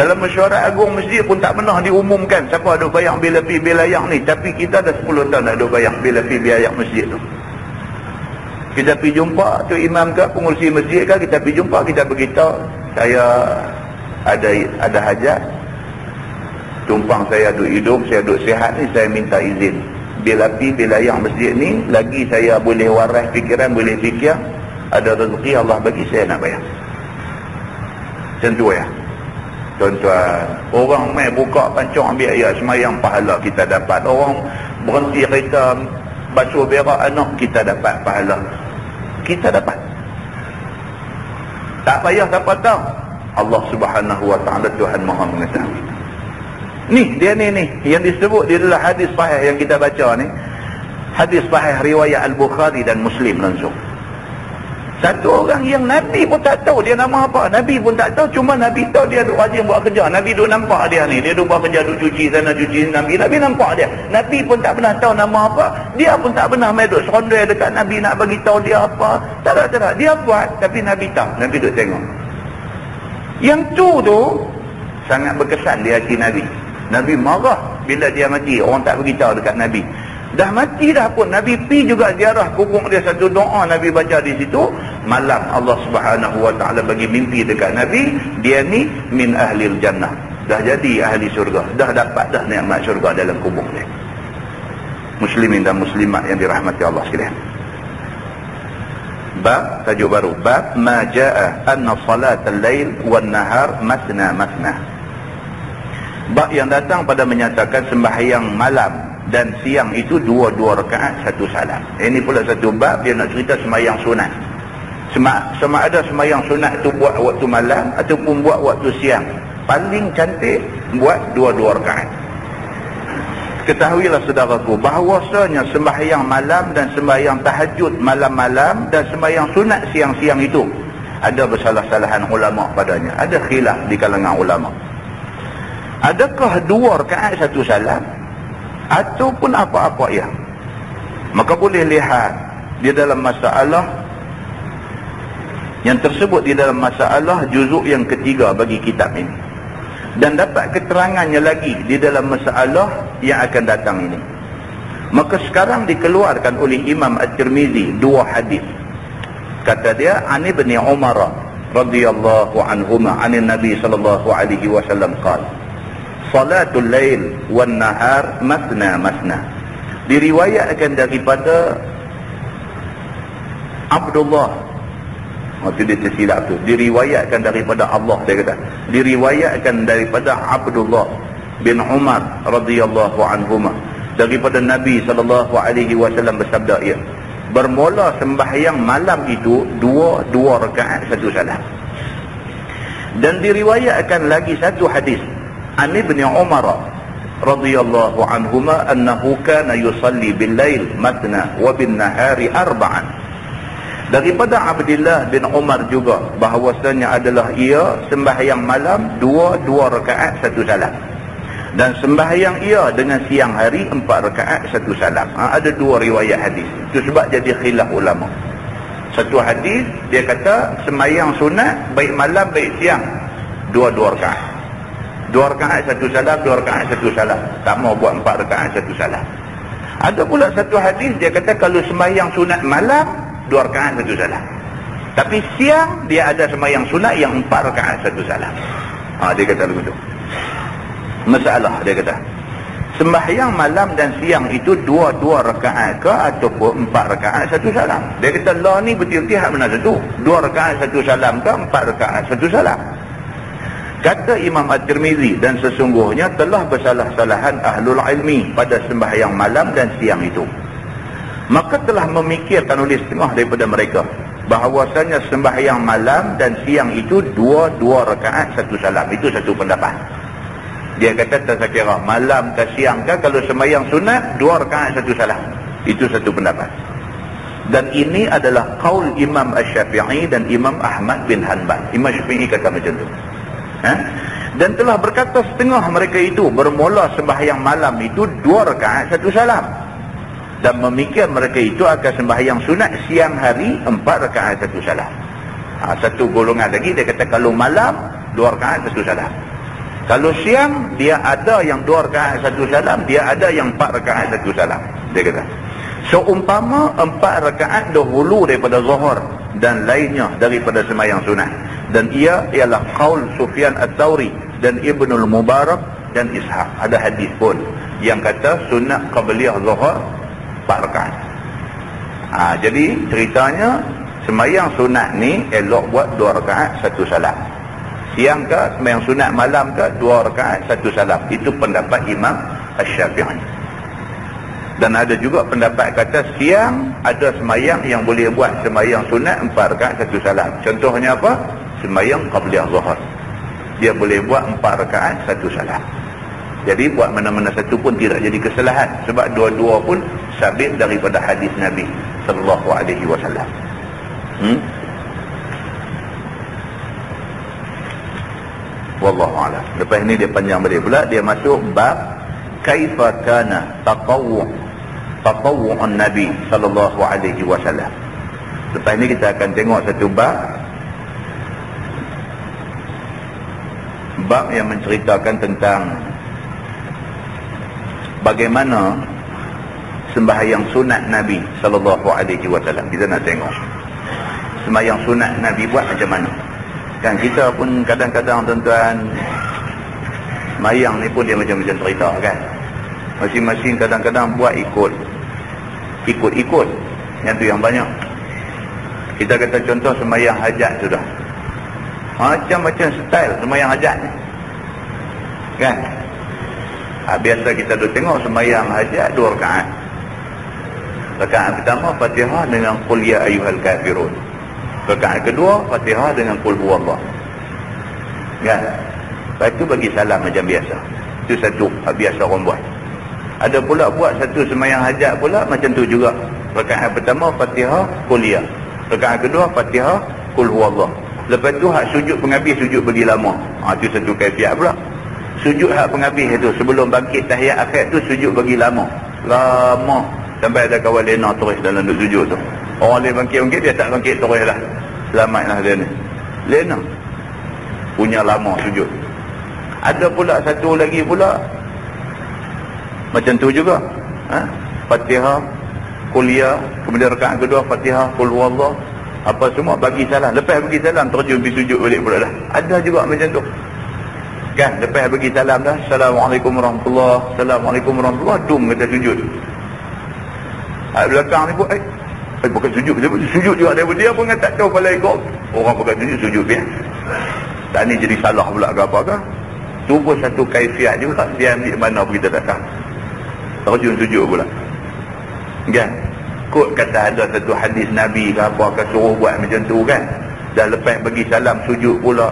Dalam mesyuarat agung masjid pun tak pernah diumumkan siapa ada bayar bil api, bil layang ni. Tapi kita dah 10 tahun ada bayar bil api, bil layang masjid tu. Kita pergi jumpa tu imam ke, pengurusi masjid ke, kita pergi jumpa, kita beritahu, saya ada hajat, tumpang saya duk hidup, saya duk sihat ni, saya minta izin bila pi wilayah masjid ni lagi saya boleh waras fikiran, boleh fikir, ada rezeki Allah bagi, saya nak bayar. Macam tu ya tuan-tuan. Orang main buka pancung ambil ayat semayang, pahala kita dapat. Orang berhenti kereta basuh berak anak, kita dapat pahala. Kita dapat. Tak payah siapa tahu, Allah Subhanahu wa ta'ala Tuhan Maha mengetahui. Ni dia ni yang disebut di dalam hadis sahih yang kita baca ni. Hadis sahih riwayat Al-Bukhari dan Muslim langsung. Satu orang yang Nabi pun tak tahu dia nama apa. Nabi pun tak tahu, cuma Nabi tahu dia duk rajin buat kerja. Nabi duk nampak dia ni, dia duk buat kerja, duk cuci sana cuci sini. Nabi nampak dia. Nabi pun tak pernah tahu nama apa. Dia pun tak pernah main duk serondel dekat Nabi nak bagi tahu dia apa. Tak ada. Dia buat tapi Nabi tahu. Nabi duk tengok. Yang tu sangat berkesan di hati Nabi. Nabi marah bila dia mati, orang tak beritahu dekat Nabi. Dah mati dah pun Nabi pi juga ziarah kubur dia, satu doa Nabi baca di situ. Malam Allah Subhanahu wa ta'ala bagi mimpi dekat Nabi, dia ni min ahlil jannah, dah jadi ahli syurga, dah dapat dah nikmat syurga dalam kubur dia. Muslimin dan muslimat yang dirahmati Allah sekalian. Bab, tajuk baru, bab ma jaa anna salat al-lail wan nahar masna masna. Bab yang datang pada menyatakan sembahyang malam dan siang itu dua rakaat satu salam. Ini pula satu bab dia nak cerita sembahyang sunat. Sama ada sembahyang sunat itu buat waktu malam ataupun buat waktu siang. Paling cantik buat dua rakaat. Ketahuilah saudaraku bahawasanya sembahyang malam dan sembahyang tahajud malam-malam dan sembahyang sunat siang-siang itu ada bersalah-salahan ulama padanya. Ada khilaf di kalangan ulama. Adakah dua rakaat satu salam ataupun apa-apa ya? Maka boleh lihat di dalam masalah yang tersebut di dalam masalah juzuk yang ketiga bagi kitab ini, dan dapat keterangannya lagi di dalam masalah yang akan datang ini. Maka sekarang dikeluarkan oleh Imam At-Tirmizi dua hadis. Kata dia, An Ibn Umar radhiyallahu anhuma anin Nabi sallallahu alaihi wasallam qala salatul lail wan nahar masna masna. Diriwayatkan daripada Abdullah, waktu dia tersilap tu, diriwayatkan daripada Allah, dia kata diriwayatkan daripada Abdullah bin Umar radhiyallahu anhuma, daripada Nabi sallallahu alaihi wasallam bersabda, ia bermula sembahyang malam itu dua rakaat satu salam. Dan diriwayatkan lagi satu hadis An Ibn Umar radhiyallahu anhuma annahu kana yusalli bil lail matna wa bin nahari arba'an. Daripada Abdullah bin Umar juga bahawasanya adalah ia sembahyang malam dua rakaat satu salam, dan sembahyang ia dengan siang hari 4 rakaat satu salam. Ada dua riwayat hadis. Itu sebab jadi khilaf ulama. Satu hadis dia kata sembahyang sunat baik malam baik siang dua rakaat. 2 rakaat satu salam, 2 rakaat satu salam. Tak mau buat 4 rakaat satu salam. Ada pula satu hadis dia kata kalau sembahyang sunat malam 2 rakaat satu salam, tapi siang dia ada sembahyang sunat yang 4 rakaat satu salam. Dia kata begitu. Masalah dia kata sembahyang malam dan siang itu dua rakaat ke ataupun 4 rakaat satu salam. Dia kata lah ni betul-betul hak mana satu, 2 rakaat satu salam ke 4 rakaat satu salam. Kata Imam At-Tirmizi, dan sesungguhnya telah bersalah-salahan ahlul ilmi pada sembahyang malam dan siang itu. Maka telah memikirkan oleh setengah daripada mereka bahawasanya sembahyang malam dan siang itu dua rakaat satu salam. Itu satu pendapat. Dia kata tak kira malam ke siang ke, kalau sembahyang sunat 2 rakaat satu salam. Itu satu pendapat. Dan ini adalah qaul Imam Asy-Syafi'i dan Imam Ahmad bin Hanbal. Imam Syafi'i kata macam tu. Dan telah berkata setengah mereka itu bermula sembahyang malam itu 2 rakaat satu salam, dan memikir mereka itu akan sembahyang sunat siang hari 4 rakaat satu salam. Satu golongan lagi dia kata kalau malam 2 rakaat satu salam, kalau siang dia ada yang 2 rakaat satu salam, dia ada yang 4 rakaat satu salam. Dia kata seumpama 4 rakaat dahulu daripada zuhur dan lainnya daripada sembahyang sunat, Dan ia ialah qaul Sufyan Ats-Tsauri dan Ibnul Mubarak dan Ishaq. Ada hadis pun yang kata sunat qabliyah zuhur 4 rakaat. Jadi ceritanya sembahyang sunat ni elok buat 2 rakaat 1 salam. Siang ke sembahyang sunat malam ke 2 rakaat 1 salam. Itu pendapat Imam Asy-Syafi'i. Dan ada juga pendapat kata siang ada sembahyang yang boleh buat sembahyang sunat 4 rakaat 1 salam. Contohnya apa? Sembahyang qabliyah zuhur. Dia boleh buat 4 rakaat 1 salam. Jadi buat mana-mana satu pun tidak jadi kesalahan, sebab dua-dua pun sabit daripada hadis Nabi sallallahu alaihi wasallam. Wallahu a'lam. Lepas ni dia panjang balik pula, dia masuk bab kaifa kana tatawwu'un Nabi sallallahu alaihi wasallam. Lepas ni kita akan tengok satu bab yang menceritakan tentang bagaimana sembahyang sunat Nabi sallallahu alaihi wasallam. Kita nak tengok sembahyang sunat Nabi buat macam mana. Kan kita pun kadang-kadang tuan-tuan, sembahyang ni pun dia macam-macam cerita kan. Masing-masing kadang-kadang buat ikut. Yang tu yang banyak. Kita kata contoh sembahyang hajat sudah. Macam-macam style sembahyang hajat ni. Kan? Biasa kita tu tengok sembahyang hajat 2 rakaat. Rakaat pertama Fatihah dengan qul ya ayyuhal kafirun. Rakaat kedua Fatihah dengan qul huwallah. Kan? Lepas tu bagi salam macam biasa. Itu satu biasa orang buat. Ada pula buat satu sembahyang hajat pula macam tu juga. Rakaat pertama Fatihah qul ya. Rakaat kedua Fatihah qul huwallah. Lepas tu hak sujud penghabis sujud bagi lama. Itu satu kaifiat pula. Sujud hak penghabis itu sebelum bangkit tahiyat akhir tu sujud bagi lama sampai ada kawan lena terus dalam duduk sujud tu. Orang lain bangkit dia tak bangkit terus lah. Selamatlah dia ni. Lena punya lama sujud. Ada pula satu lagi pula macam tu juga. Fatihah qul ya, kemudian rakaat kedua Fatihah qul huwallah, apa semua bagi salam. Lepas bagi salam terjun pergi sujud balik pula dah. Ada juga macam tu. Kan, lepas bagi salam dah, Assalamualaikum warahmatullahi, Assalamualaikum warahmatullahi, dum kata sujud. Belakang ni pun bukan sujud juga dia pun tak tahu kepala ikut. Orang bukan sujud dia. Tak ni jadi salah pula ke apa ke. Tu pun satu kaifiat juga, dia ambil mana pun kita tak tahu. Terjun sujud pula. Kan? Kot kata ada satu hadis Nabi ke apa ke suruh buat macam tu kan. Dan lepas bagi salam sujud pula.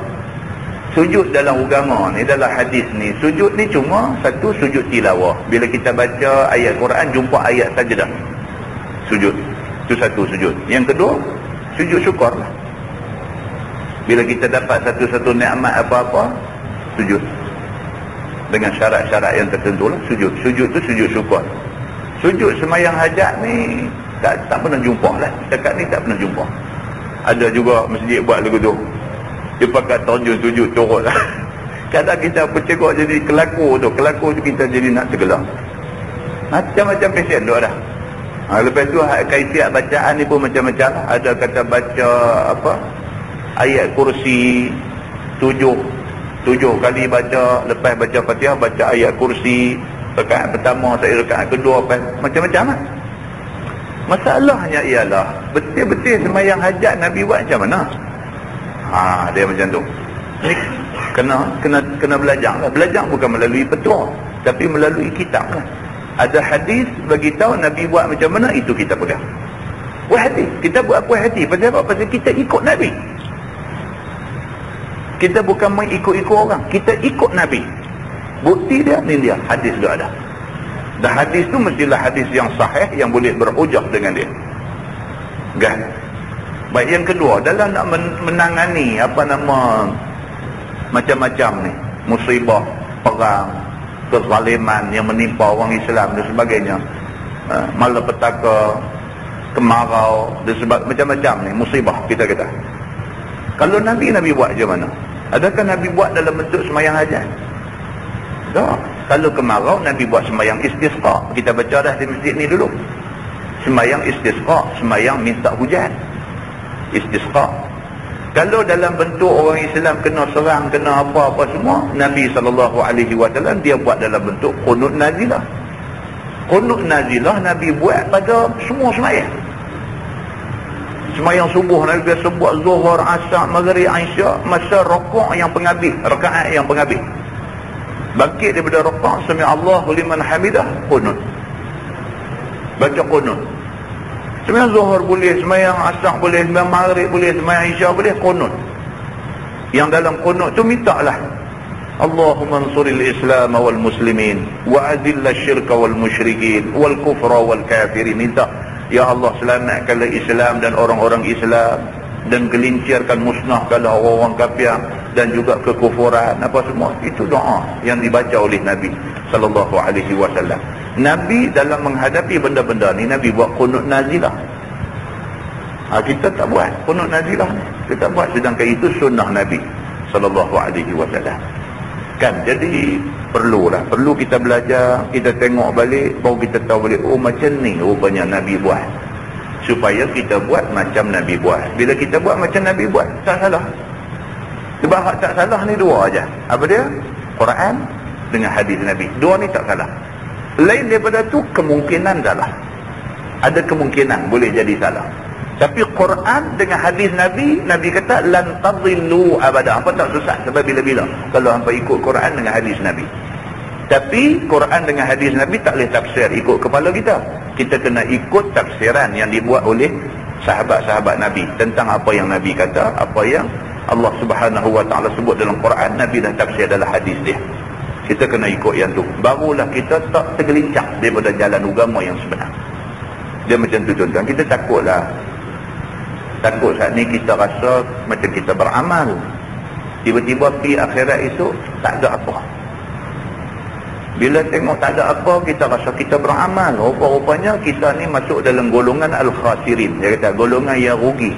Sujud dalam agama ni, dalam hadis ni, sujud ni cuma satu sujud tilawah. Bila kita baca ayat Quran jumpa ayat sajdah, sujud. Itu satu sujud. Yang kedua sujud syukur lah. Bila kita dapat satu-satu nikmat apa-apa, sujud dengan syarat-syarat yang tertentu lah. Sujud tu sujud syukur. Sujud sembahyang hajat ni tak pernah jumpa lah. Dekat ni tak pernah jumpa. Ada juga masjid buat lagu tu, dia pakai terjun sujud turut lah. Kadang kita percegok jadi kelaku tu kita jadi nak tergelam. Macam-macam pesen tu ada. Lepas tu kaifiat bacaan ni pun macam-macam lah. Ada kata baca ayat kursi 7 kali baca. Lepas baca Fatihah baca ayat kursi. Rakaat pertama, rakaat kedua, macam-macam lah. Masalahnya ialah betul-betul sembahyang hajat Nabi buat macam mana? Dia macam tu. Ni kena belajar lah. Belajar bukan melalui petua, tapi melalui kitab lah. Ada hadis bagi tahu Nabi buat macam mana, itu kita pegang. Puas hati. Kita buat puas hati. Pasal apa? Pasal kita ikut Nabi. Kita bukan mengikut-ikut orang. Kita ikut Nabi. Bukti dia, ni dia. Hadis dia ada. Dan hadis tu mestilah hadis yang sahih, yang boleh berhujah dengan dia. Kan? Baik, yang kedua, dalam nak menangani macam-macam ni, musibah, perang, kezaliman yang menimpa orang Islam dan sebagainya, malapetaka, kemarau dan macam-macam ni, musibah kita kata. Kalau Nabi buat macam mana? Adakah Nabi buat dalam bentuk sembahyang hajat? Tak. Kalau kemarau, Nabi buat sembahyang istisqa. Kita baca dah di masjid ni dulu. Sembahyang istisqa, sembahyang minta hujan. Istisqa. Kalau dalam bentuk orang Islam kena serang, kena apa-apa semua, Nabi SAW dia buat dalam bentuk qunut nazilah. Qunut nazilah Nabi buat pada semua semayang. Semayang subuh Nabi biasa buat, zuhur, asar, maghrib, isyak, masa rakaat yang penghabis, rakaat yang penghabis. Bangkit daripada rakaat, sami Allahu liman hamidah, qunut. Baca qunut. Semayang zuhur boleh, semayang asar boleh, semayang maghrib boleh, semayang isyak boleh, qunut. Yang dalam qunut tu minta lah, Allahumma ansuril Islam wal muslimin wa azilla syirka wal musyrikin wal kufra wal kafirin. Minta, ya Allah selamatkanlah Islam dan orang-orang Islam, dan gelincirkan, musnahkanlah orang-orang kafir dan juga kekufuran, apa semua. Itu doa yang dibaca oleh Nabi sallallahu alaihi wasallam. Nabi dalam menghadapi benda-benda ni, Nabi buat qunut nazilah. Kita tak buat qunut nazilah ni. Kita buat, sedangkan itu sunnah Nabi sallallahu alaihi wasallam. Kan, jadi perlu kita belajar, kita tengok balik, baru kita tahu balik, oh macam ni rupanya Nabi buat. Supaya kita buat macam Nabi buat. Bila kita buat macam Nabi buat, tak salah. Sebab hak tak salah ni dua aja. Apa dia? Quran dengan hadis Nabi. Dua ni tak salah. Lain daripada tu kemungkinan salah. Ada kemungkinan boleh jadi salah. Tapi Quran dengan hadis Nabi, Nabi kata lan tadillu abada. Apa tak sesat sampai bila-bila kalau hangpa ikut Quran dengan hadis Nabi. Tapi Quran dengan hadis Nabi tak boleh tafsir ikut kepala kita. Kita kena ikut tafsiran yang dibuat oleh sahabat-sahabat Nabi tentang apa yang Nabi kata, apa yang Allah Subhanahu wa taala sebut dalam Quran, Nabi dah tafsir dalam hadis dia. Kita kena ikut yang tu. Barulah kita tak tergelincang daripada jalan agama yang sebenar. Dia macam tu tuan-tuan. Kita takutlah. Takut saat ni kita rasa macam kita beramal. Tiba-tiba pergi akhirat esok tak ada apa. Bila tengok tak ada apa, kita rasa kita beramal. Rupa-rupanya kita ni masuk dalam golongan al-khasirin. Dia kata golongan yang rugi.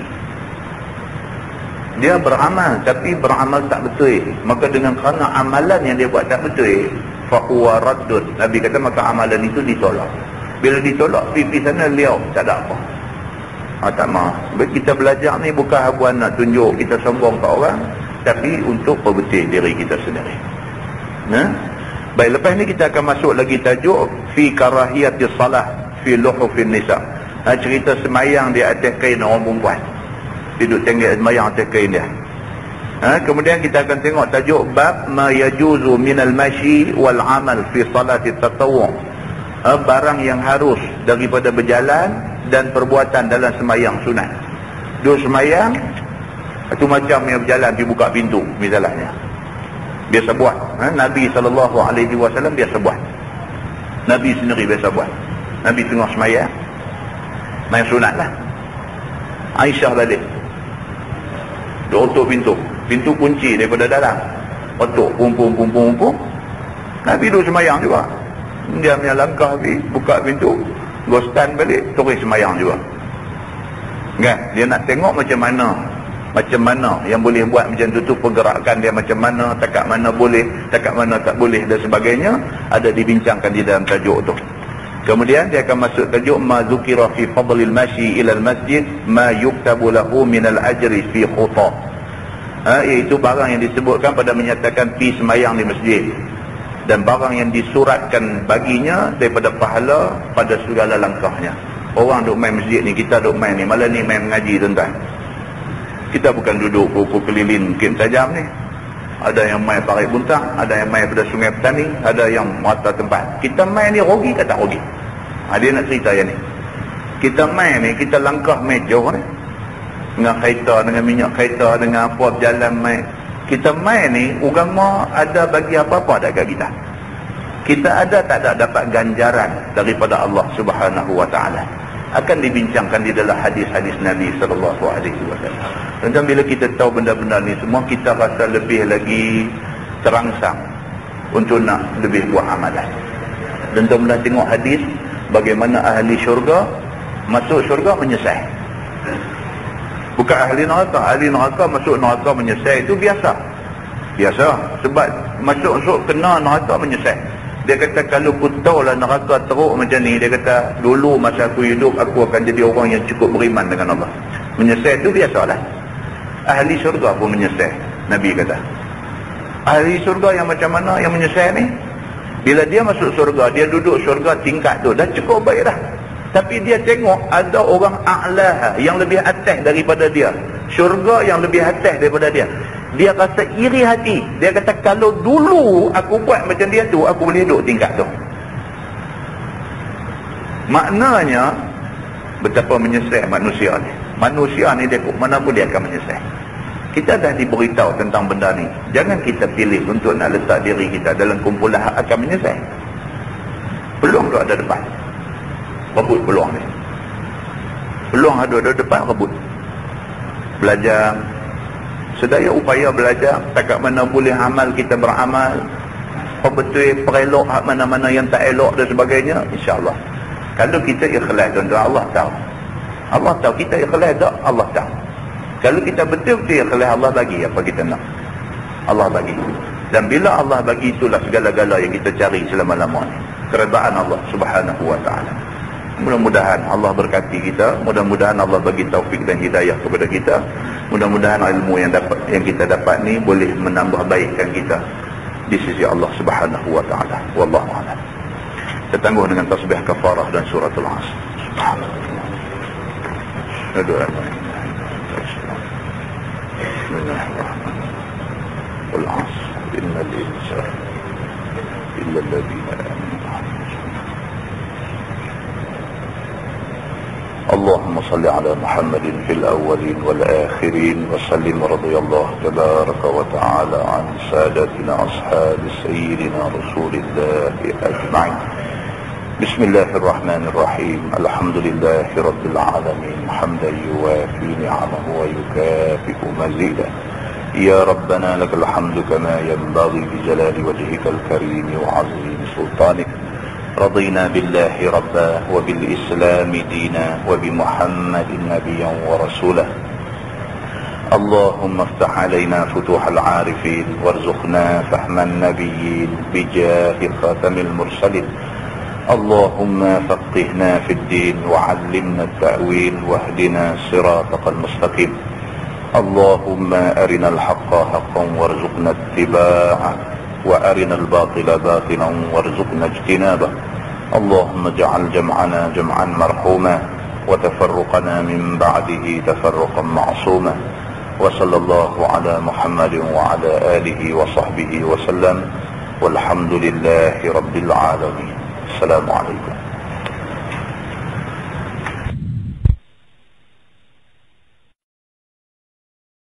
Dia beramal tapi beramal tak betul. Maka dengan kerana amalan yang dia buat tak betul, fa huwa raddun. Nabi kata maka amalan itu ditolak. Bila ditolak, pipi sana liau, tak ada apa. Tak maaf. Kita belajar ni bukan habuan nak tunjuk kita sombong ke orang, tapi untuk perbetul diri kita sendiri. Baik, lepas ni kita akan masuk lagi tajuk fi karahiyatis salah fi luhufin nisa. Cerita semayang di atas kain orang perempuan. Duduk tenggek semayang atas kain dia. Kemudian kita akan tengok tajuk bab ma yajuzu minal mashi wal amal fi salati tatawwu'. Barang yang harus daripada berjalan dan perbuatan dalam semayang sunat. Duduk semayang, itu macam yang berjalan pergi buka pintu misalnya. Biasa buat. Nabi SAW biasa buat. Nabi sendiri biasa buat. Nabi tengah semayang, main sunat lah. Aisyah balik, dia otok pintu. Pintu kunci daripada dalam. Otok, pum. Nabi duduk semayang juga. Dia punya langkah pergi, buka pintu, gostan balik, terus semayang juga. Kan? Dia nak tengok macam mana yang boleh buat macam tu pergerakan dia macam mana, takat mana boleh, takat mana tak boleh dan sebagainya, ada dibincangkan di dalam tajuk tu. Kemudian dia akan masuk tajuk ma zukira fi fadlil mashi ila al masjid ma yuktabu lahu min al ajri fi khuta. Iaitu barang yang disebutkan pada menyatakan pi semayang di masjid, dan barang yang disuratkan baginya daripada pahala pada segala langkahnya. Orang duk main masjid ni, kita duk main ni, malam ni main mengaji tuan-tuan. Kita bukan duduk kuku keliling mungkin tajam ni. Ada yang main Parit Buntang, ada yang main pada Sungai Petani, ada yang mata tempat. Kita main ni rugi ke tak rugi? Dia nak cerita yang ni. Kita main ni, kita langkah meja ni, dengan kereta, dengan minyak kereta, dengan apa berjalan main. Kita main ni, agama ada bagi apa-apa dekat kita. Kita ada tak ada dapat ganjaran daripada Allah Subhanahu wa taala. Akan dibincangkan di dalam hadis-hadis Nabi sallallahu alaihi wasallam. Dan bila kita tahu benda-benda ni semua, kita rasa lebih lagi terangsang untuk nak lebih buat amalan. Dan tuan-tuan tengok hadis bagaimana ahli syurga masuk syurga menyesal. Bukan ahli neraka masuk neraka menyesal, itu biasa. Sebab masuk kena neraka menyesal. Dia kata kalau aku tahu lah neraka teruk macam ni, dia kata dulu masa aku hidup aku akan jadi orang yang cukup beriman dengan Allah. Menyesal itu biasalah. Ahli syurga pun menyesal. Nabi kata, ahli syurga yang macam mana yang menyesal ni? Bila dia masuk syurga, dia duduk syurga tingkat tu dah cukup baik dah, tapi dia tengok ada orang a'laha yang lebih atas daripada dia, syurga yang lebih atas daripada dia. Dia rasa iri hati. Dia kata, kalau dulu aku buat macam dia tu, aku boleh duduk tingkat tu. Maknanya betapa menyesal manusia ni. Manusia ni dia mana pun dia akan menyesal. Kita dah diberitahu tentang benda ni. Jangan kita pilih untuk nak letak diri kita dalam kumpulan akan menyesal. Peluang tu ada depan. Rebut peluang ni. Peluang ada depan, rebut. Belajar. Sedaya upaya belajar. Takat mana boleh amal, kita beramal. Betul perelok mana-mana yang tak elok dan sebagainya. InsyaAllah. Kalau kita ikhlas, tuan-tuan, Allah tahu. Allah tahu kita ikhlas tak, Allah tahu. Kalau kita betul-betul ikhlas, Allah bagi apa kita nak. Allah bagi. Dan bila Allah bagi, itulah segala-gala yang kita cari selama-lamanya. Keredaan Allah subhanahu wa ta'ala. Mudah-mudahan Allah berkati kita. Mudah-mudahan Allah bagi taufik dan hidayah kepada kita. Mudah-mudahan ilmu yang kita dapat ni boleh menambah baikkan kita di sisi Allah subhanahu wa ta'ala. Wallahu a'lam. Kita tangguh dengan tasbih kafarah dan suratul Asr. Subhanallah. Bismillahirrahmanirrahim. Wal 'asr innal insana illa alladhina amanu. اللهم صل على محمد في الأولين والآخرين وسلم رضي الله تبارك وتعالى عن سادتنا أصحاب سيدنا رسول الله أجمعين. بسم الله الرحمن الرحيم. الحمد لله رب العالمين حمدا يوافي نعمه ويكافئ مزيدا. يا ربنا لك الحمد كما ينبغي بجلال وجهك الكريم وعظيم سلطانك. رضينا بالله ربا وبالإسلام دينا وبمحمد نبيا ورسولا. اللهم افتح علينا فتوح العارفين وارزقنا فهم النبيين بجاه خاتم المرسلين. اللهم فقهنا في الدين وعلمنا التأويل واهدنا صراطك المستقيم. اللهم أرنا الحق حقا وارزقنا اتباعه وأرنا الباطل باطلا وارزقنا اجتنابه. اللهم اجعل جمعنا جمعا مرحوما وتفرقنا من بعده تفرقا معصوما. وصلى الله على محمد وعلى آله وصحبه وسلم والحمد لله رب العالمين. السلام عليكم.